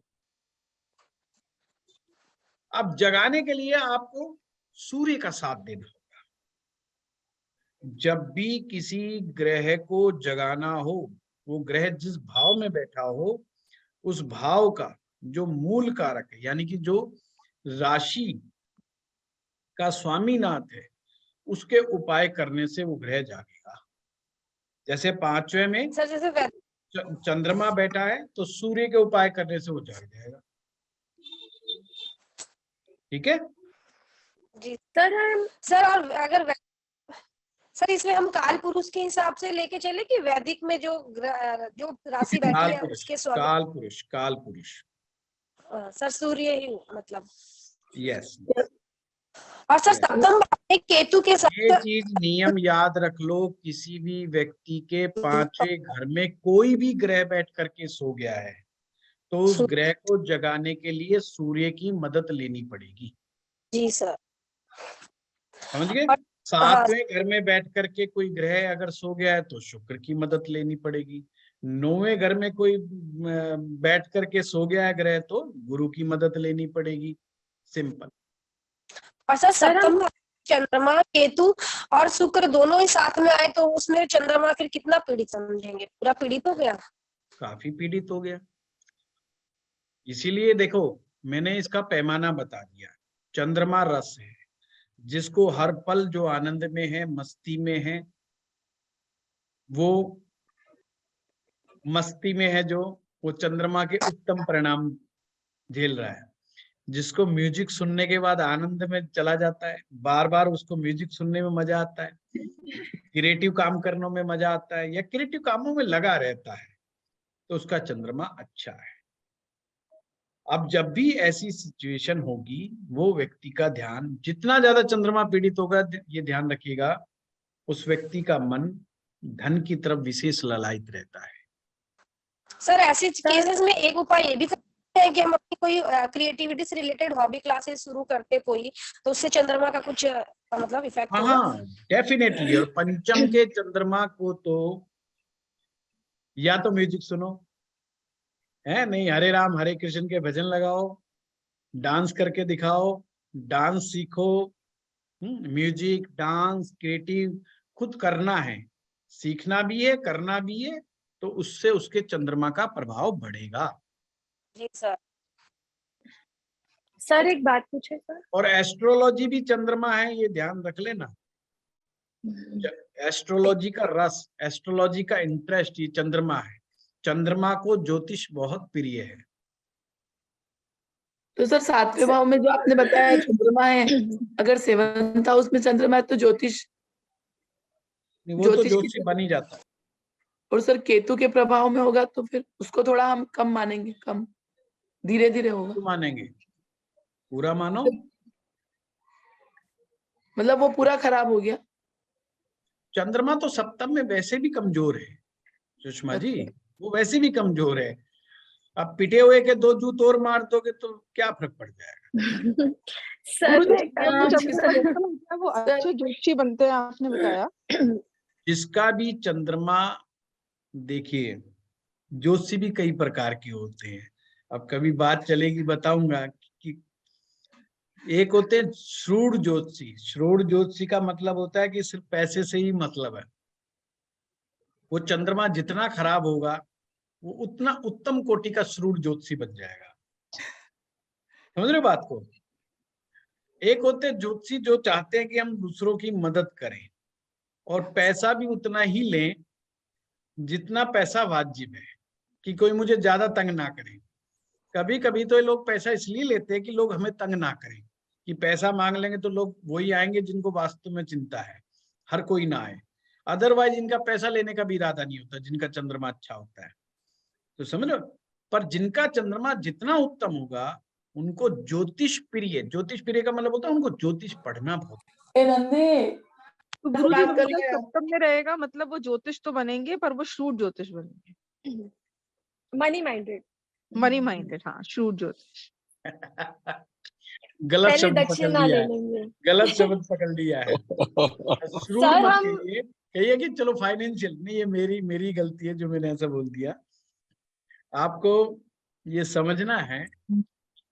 अब जगाने के लिए आपको सूर्य का साथ देना होगा। जब भी किसी ग्रह को जगाना हो, वो ग्रह जिस भाव में बैठा हो, उस भाव का जो मूल कारक है, यानी कि जो राशि का स्वामीनाथ है, उसके उपाय करने से वो ग्रह जागेगा। जैसे 5वें में सर जैसे चंद्रमा बैठा है तो सूर्य के उपाय करने से वो जाग जाएगा। ठीक है जी सर और अगर सर इसमें हम काल पुरुष के हिसाब से लेके चले कि वैदिक में जो राशि बैठी है उसके स्वामी? काल पुरुष सर सूर्य ही मतलब। यस। और सर सप्तम भाव में केतु के साथ ये चीज नियम याद रख लो, किसी भी व्यक्ति के 5वें घर में कोई भी ग्रह बैठ करके सो गया है तो उस ग्रह को जगाने के लिए सूर्य की मदद लेनी पड़ेगी। जी सर समझ गए? 7वें घर में बैठ करके कोई ग्रह अगर सो गया है तो शुक्र की मदद लेनी पड़ेगी। 9वें घर में कोई बैठ करके सो गया है ग्रह तो गुरु की मदद लेनी पड़ेगी। सिंपल। और सर सप्तम चंद्रमा केतु और शुक्र दोनों ही साथ में आए तो उसमें चंद्रमा फिर कितना पीड़ित समझेंगे? पूरा पीड़ित हो गया? काफी पीड़ित हो गया। इसीलिए देखो मैंने इसका पैमाना बता दिया। चंद्रमा रस है, जिसको हर पल जो आनंद में है, मस्ती में है, वो मस्ती में है, जो वो चंद्रमा के उत्तम परिणाम झेल रहा है। जिसको म्यूजिक सुनने के बाद आनंद में चला जाता है, बार बार उसको म्यूजिक सुनने में मजा आता है, क्रिएटिव काम करने में मजा आता है, या क्रिएटिव कामों में लगा रहता है, तो उसका चंद्रमा अच्छा है। अब जब भी ऐसी सिचुएशन होगी, वो व्यक्ति का ध्यान, जितना ज्यादा चंद्रमा पीड़ित होगा, ये ध्यान रखिएगा, उस व्यक्ति का मन धन की तरफ विशेष ललायित रहता है। सर ऐसे केसेस में एक उपाय ये भी करते हैं कि हम अपनी कोई क्रिएटिविटी से रिलेटेड हॉबी क्लासेस शुरू करते कोई, तो उससे चंद्रमा का कुछ मतलब इफेक्ट होगा? हाँ डेफिनेटली। और पंचम के चंद्रमा को तो या तो म्यूजिक सुनो, है नहीं, हरे राम हरे कृष्ण के भजन लगाओ, डांस करके दिखाओ, डांस सीखो, म्यूजिक डांस क्रिएटिव खुद करना है, सीखना भी है, करना भी है, तो उससे उसके चंद्रमा का प्रभाव बढ़ेगा। जी सर। सर एक बात पूछे सर। और एस्ट्रोलॉजी भी चंद्रमा है, ये ध्यान रख लेना। एस्ट्रोलॉजी का रस, एस्ट्रोलॉजी का इंटरेस्ट ये चंद्रमा है। चंद्रमा को ज्योतिष बहुत प्रिय है। तो सर 7वें भाव में जो आपने बताया चंद्रमा है, अगर 7th हाउस में चंद्रमा है तो ज्योतिष, वो तो ज्योतिष ज्योतिष बन ही जाता है। और सर केतु के प्रभाव में होगा तो फिर उसको थोड़ा हम कम मानेंगे, कम धीरे धीरे होगा। तो मानेंगे, पूरा मानो। मतलब वो पूरा खराब हो गया। चंद्रमा तो सप्तम में वैसे भी कमजोर है सुषमा जी, वो वैसे भी कमजोर है। अब पिटे हुए के 2 जूत और मार दोगे तो क्या फर्क पड़ जाएगा। वो अच्छे ज्योतिषी बनते हैं, आपने बताया। जिसका भी चंद्रमा, देखिए ज्योतिषी भी कई प्रकार के होते हैं। अब कभी बात चलेगी बताऊंगा कि एक होते हैं श्रूड ज्योतिषी। श्रूड ज्योतिषी का मतलब होता है कि सिर्फ पैसे से ही मतलब है। वो चंद्रमा जितना खराब होगा वो उतना उत्तम कोटि का श्रूड ज्योतिषी बन जाएगा। समझ रहे हो बात को। एक होते हैं ज्योतिषी जो चाहते हैं कि हम दूसरों की मदद करें और पैसा भी उतना ही लें जितना पैसा वाजिब है, कि कोई मुझे ज्यादा तंग ना करे। कभी कभी तो ये लोग पैसा इसलिए लेते हैं कि लोग हमें तंग ना करें, कि पैसा मांग लेंगे तो लोग वही आएंगे जिनको वास्तव में चिंता है, हर कोई ना आए। अदरवाइज इनका पैसा लेने का भी इरादा नहीं होता जिनका चंद्रमा अच्छा होता है। तो समझ लो, पर जिनका चंद्रमा जितना उत्तम होगा उनको ज्योतिष प्रिय, ज्योतिष प्रिय का मतलब होता है उनको ज्योतिष पढ़ना बहुत। तो गुरु जी सप्तम में रहेगा, मतलब वो ज्योतिष तो बनेंगे पर वो श्रूड ज्योतिष बनेंगे। मनी माइंडेड, मनी माइंडेड, हाँ श्रूड ज्योतिष। गलत पहले शब्द पकड़ दक्षिणा लिया ले है, लेंगे। गलत शब्द पकड़ लिया है। श्रूड सर मत हम कहिए, कहिए कि चलो फाइनेंशियल नहीं, ये मेरी गलती है जो मैंने ऐसा बोल दिया। आपको ये समझना है,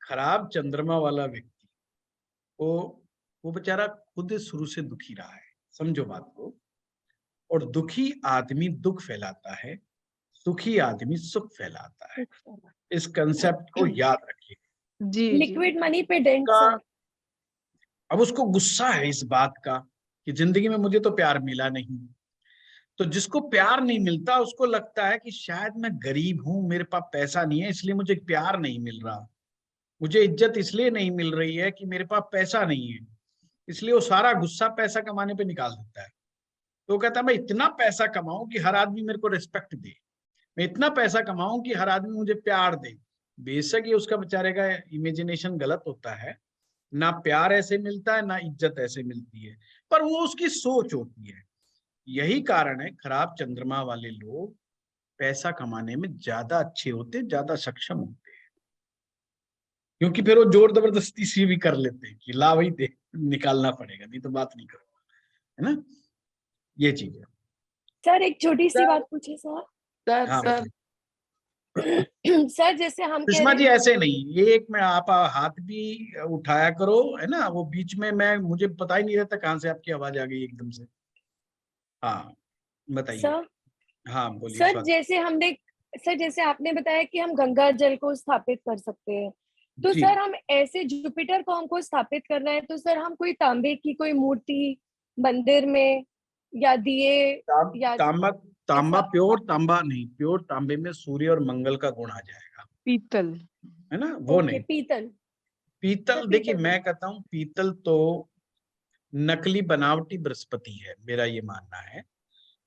खराब चंद्रमा वाला व्यक्ति वो बेचारा खुद शुरू से दुखी रहा है, समझो बात को। और दुखी आदमी दुख फैलाता है, सुखी आदमी सुख फैलाता है। इस कंसेप्ट को याद रखिए जी। लिक्विड मनी पे डेंट सर। अब उसको गुस्सा है इस बात का कि जिंदगी में मुझे तो प्यार मिला नहीं। तो जिसको प्यार नहीं मिलता उसको लगता है कि शायद मैं गरीब हूं, मेरे पास पैसा नहीं है, इसलिए मुझे प्यार नहीं मिल रहा, मुझे इज्जत इसलिए नहीं मिल रही है कि मेरे पास पैसा नहीं है। इसलिए वो सारा गुस्सा पैसा कमाने पे निकाल देता है। तो वो कहता है मैं इतना पैसा कमाऊं कि हर आदमी मेरे को रिस्पेक्ट दे, मैं इतना पैसा कमाऊं कि हर आदमी मुझे प्यार दे। बेशक ये उसका बेचारे का इमेजिनेशन गलत होता है, ना प्यार ऐसे मिलता है ना इज्जत ऐसे मिलती है, पर वो उसकी सोच होती है। यही कारण है खराब चंद्रमा वाले लोग पैसा कमाने में ज्यादा अच्छे होते, ज्यादा सक्षम होते हैं, क्योंकि फिर वो जोर जबरदस्ती सी भी कर लेते हैं कि ला वही दे, निकालना पड़ेगा, नहीं तो बात नहीं करूंगा, है ना। ये चीज है। सर एक छोटी सी बात पूछे सर। हाँ, सर सर जैसे हम सुषमा जी ऐसे नहीं, ये एक में आप हाथ भी उठाया करो, है ना। वो बीच में मुझे पता ही नहीं रहता कहाँ से आपकी आवाज आ गई एकदम से। हाँ बताइए। सर, हाँ बोलिए। सर जैसे आपने बताया कि हम गंगा जल को स्थापित कर सकते हैं, तो सर हम ऐसे जुपिटर को हमको स्थापित करना है, तो सर हम कोई तांबे की कोई मूर्ति मंदिर में या दिए या तांबा प्योर तांबा नहीं, प्योर तांबे में सूर्य और मंगल का गुण आ जाएगा। पीतल, है ना, वो नहीं। पीतल देखिए मैं कहता हूँ पीतल तो नकली बनावटी बृहस्पति है, मेरा ये मानना है।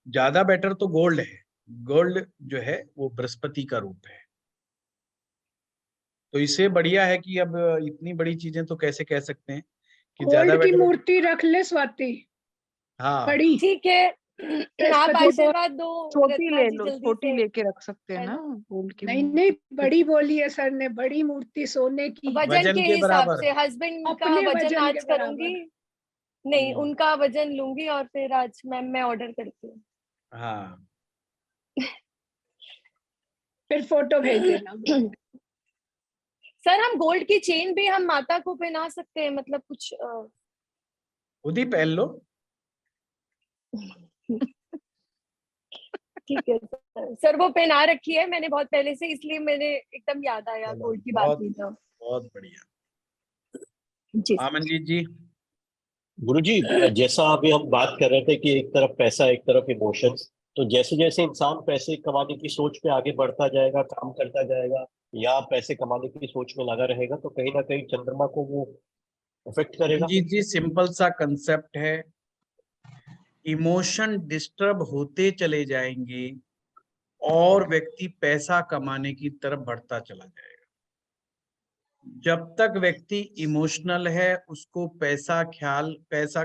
ज्यादा बेटर तो गोल्ड है। गोल्ड जो है वो बृहस्पति का रूप है। तो इससे बढ़िया है कि अब इतनी बड़ी चीजें तो कैसे कह सकते हैं कि ज्यादा गोल्ड की मूर्ति रख ले स्वाति। हाँ बड़ी ठीक है, आप आशीर्वाद दो। छोटी ले लो, छोटी लेके रख सकते हैं ना गोल्ड की। नहीं बड़ी बोली है सर ने, बड़ी मूर्ति सोने की वजन के हिसाब से। हस्बैंड का वजन आज करूंगी, नहीं उनका वजन लूंगी और फिर आज मैं ऑर्डर करती हूँ। हाँ फिर फोटो भेज देना। सर हम गोल्ड की चेन भी हम माता को पहना सकते हैं, मतलब कुछ खुद ही पहन लो। ठीक है सर, वो पहना रखी है मैंने बहुत पहले से, इसलिए मैंने एकदम याद आया गोल्ड की बात की तो। बहुत बढ़िया जी आमनजीत जी। गुरुजी, जैसा अभी हम बात कर रहे थे कि एक तरफ पैसा एक तरफ इमोशंस, तो जैसे जैसे इंसान पैसे कमाने की सोच पे आगे बढ़ता जाएगा, काम करता जाएगा या पैसे कमाने की सोच में लगा रहेगा, तो कहीं ना कहीं चंद्रमा को वो अफेक्ट करेगा। जी, सिंपल सा कंसेप्ट है, इमोशन डिस्टर्ब होते चले जाएंगे और व्यक्ति पैसा कमाने की तरफ बढ़ता चला जाएगा। जब तक व्यक्ति इमोशनल है उसको पैसा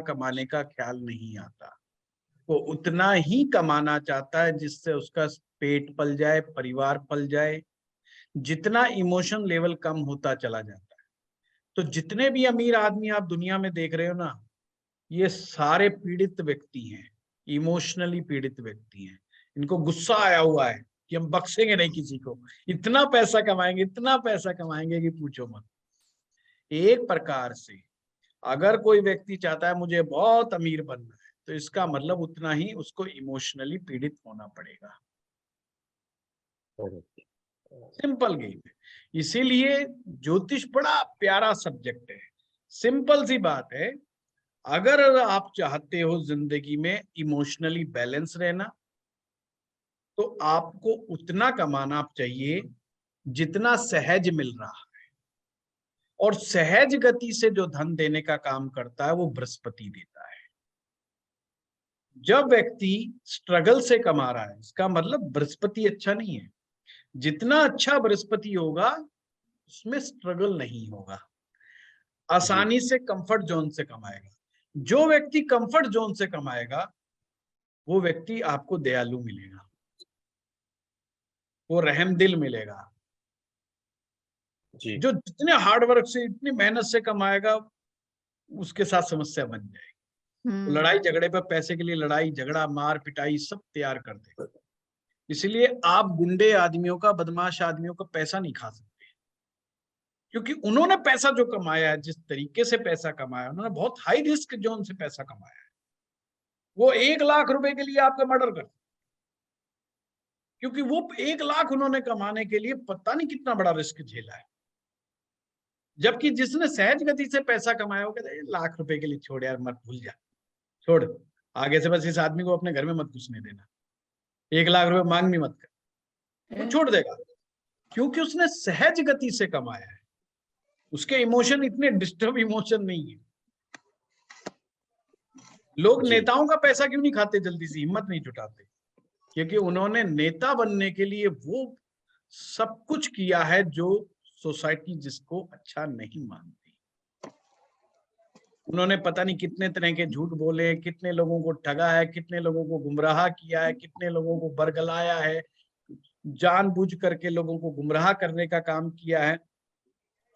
कमाने का ख्याल नहीं आता। वो उतना ही कमाना चाहता है जिससे उसका पेट पल जाए, परिवार पल जाए। जितना इमोशन लेवल कम होता चला जाता है, तो जितने भी अमीर आदमी आप दुनिया में देख रहे हो ना, ये सारे पीड़ित व्यक्ति हैं, इमोशनली पीड़ित व्यक्ति हैं। इनको गुस्सा आया हुआ है कि हम बख्शेंगे नहीं किसी को, इतना पैसा कमाएंगे कि पूछो मत। एक प्रकार से अगर कोई व्यक्ति चाहता है मुझे बहुत अमीर बनना है, तो इसका मतलब उतना ही उसको इमोशनली पीड़ित होना पड़ेगा। सिंपल गेम है। इसीलिए ज्योतिष बड़ा प्यारा सब्जेक्ट है। सिंपल सी बात है, अगर आप चाहते हो जिंदगी में इमोशनली बैलेंस रहना, तो आपको उतना कमाना चाहिए जितना सहज मिल रहा है। और सहज गति से जो धन देने का काम करता है वो बृहस्पति देता है। जब व्यक्ति स्ट्रगल से कमा रहा है, इसका मतलब बृहस्पति अच्छा नहीं है। जितना अच्छा बृहस्पति होगा उसमें स्ट्रगल नहीं होगा, आसानी से कंफर्ट जोन से कमाएगा। जो व्यक्ति कंफर्ट जोन से कमाएगा वो व्यक्ति आपको दयालु मिलेगा, वो रहमदिल मिलेगा। जो जितने हार्डवर्क से, इतनी मेहनत से कमाएगा, उसके साथ समस्या बन जाएगी। तो लड़ाई झगड़े पर, पैसे के लिए लड़ाई झगड़ा, मार पिटाई सब तैयार कर देगा। इसलिए आप गुंडे आदमियों का, बदमाश आदमियों का पैसा नहीं खा सकते, क्योंकि उन्होंने पैसा जो कमाया है, जिस तरीके से पैसा कमाया, उन्होंने बहुत हाई रिस्क जोन से पैसा कमाया है। वो 1 लाख रुपए के लिए आपका मर्डर कर, क्योंकि वो 1 लाख उन्होंने कमाने के लिए पता नहीं कितना बड़ा रिस्क झेला है। जबकि जिसने सहज गति से पैसा कमाया, वो कहता है 1 लाख रुपए के लिए छोड़ यार, मत भूल जा, छोड़, आगे से बस इस आदमी को अपने घर में मत घुसने देना, 1 लाख रुपए मांग भी मत कर, वो छोड़ देगा, क्योंकि उसने सहज गति से कमाया है। उसके इमोशन इतने डिस्टर्ब इमोशन नहीं है। लोग नेताओं का पैसा क्यों नहीं खाते, जल्दी से हिम्मत नहीं जुटाते, क्योंकि उन्होंने नेता बनने के लिए वो सब कुछ किया है जो सोसाइटी जिसको अच्छा नहीं मानती। उन्होंने पता नहीं कितने तरह के झूठ बोले, कितने लोगों को ठगा है, कितने लोगों को गुमराह किया है, कितने लोगों को बरगलाया है, जानबूझ करके लोगों को गुमराह करने का काम किया है,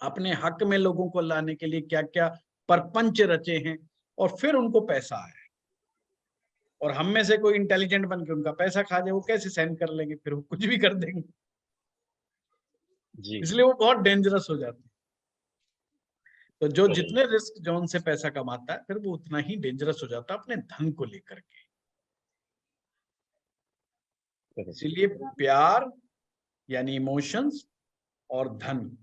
अपने हक में लोगों को लाने के लिए क्या क्या परपंच रचे हैं, और फिर उनको पैसा आया। और हम में से कोई इंटेलिजेंट बन के उनका पैसा खा जाए, वो कैसे सहन कर लेंगे, फिर वो कुछ भी कर देंगे। इसलिए वो बहुत डेंजरस हो जाते हैं। तो जो जितने रिस्क जोन से पैसा कमाता है, फिर वो उतना ही डेंजरस हो जाता है अपने धन को लेकर के। इसीलिए प्यार यानी इमोशंस और धन,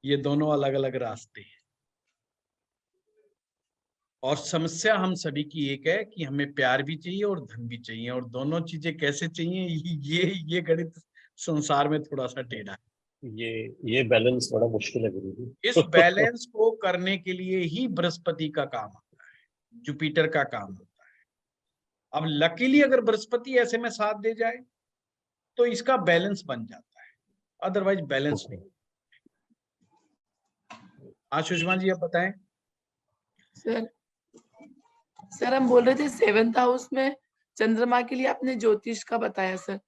ये दोनों अलग अलग रास्ते हैं। और समस्या हम सभी की एक है कि हमें प्यार भी चाहिए और धन भी चाहिए, और दोनों चीजें कैसे चाहिए, ये गणित संसार में थोड़ा सा टेढ़ा है। ये बैलेंस बड़ा मुश्किल है गुरुजी। इस बैलेंस को करने के लिए ही बृहस्पति का काम होता है, जुपिटर का काम होता है। अब लकीली अगर बृहस्पति ऐसे में साथ दे जाए तो इसका बैलेंस बन जाता है, अदरवाइज बैलेंस नहीं। सुषमा जी आप बताएं। सर हम बोल रहे थे 7th हाउस में चंद्रमा के लिए आपने ज्योतिष का बताया सर,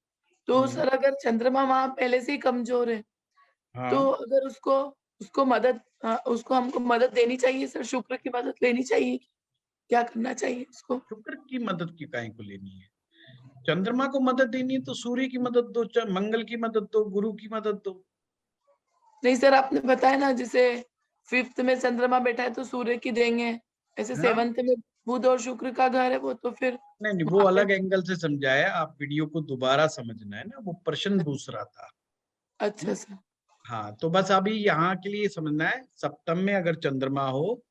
तो सर अगर चंद्रमा वहां पहले से ही कमजोर है, तो अगर उसको हमको मदद देनी चाहिए सर, शुक्र की मदद लेनी चाहिए, क्या करना चाहिए उसको? शुक्र की मदद की काहे को लेनी है? चंद्रमा को मदद देनी है तो सूर्य की मदद दो, मंगल की मदद दो, गुरु की मदद दो। नहीं सर, आपने बताया ना जैसे 5th में चंद्रमा बैठा है तो सूर्य की देंगे, ऐसे 7th में बुध और शुक्र का घर है वो, तो फिर नहीं, वो अलग एंगल से समझाया, आप वीडियो को दोबारा समझना है ना, वो प्रश्न दूसरा था। अच्छा सर। हाँ, तो बस अभी यहाँ के लिए समझना है, सप्तम में अगर चंद्रमा हो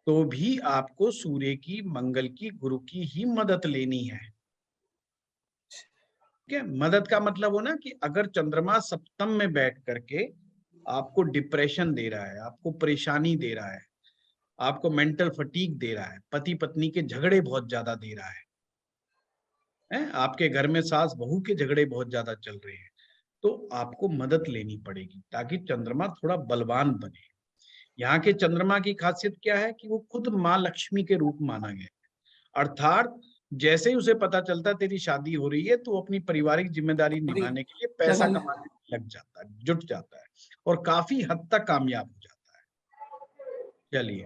तो भी आपको सूर्य की, मंगल की, गुरु की ही मदद लेनी है। ठीक है, मदद का मतलब हो ना कि अगर चंद्रमा सप्तम में बैठ करके आपको डिप्रेशन दे रहा है, आपको परेशानी दे रहा है, आपको मेंटल फटीग दे रहा है, पति पत्नी के झगड़े बहुत ज्यादा दे रहा है, आपके घर में सास बहू के झगड़े बहुत ज्यादा चल रहे हैं, तो आपको मदद लेनी पड़ेगी ताकि चंद्रमा थोड़ा बलवान बने। यहाँ के चंद्रमा की खासियत क्या है कि वो खुद माँ लक्ष्मी के रूप माना गया है, अर्थात जैसे ही उसे पता चलता है तेरी शादी हो रही है तो अपनी पारिवारिक जिम्मेदारी निभाने के लिए पैसा कमाने में लग जाता है, जुट जाता है और काफी हद तक कामयाब हो जाता है। चलिए।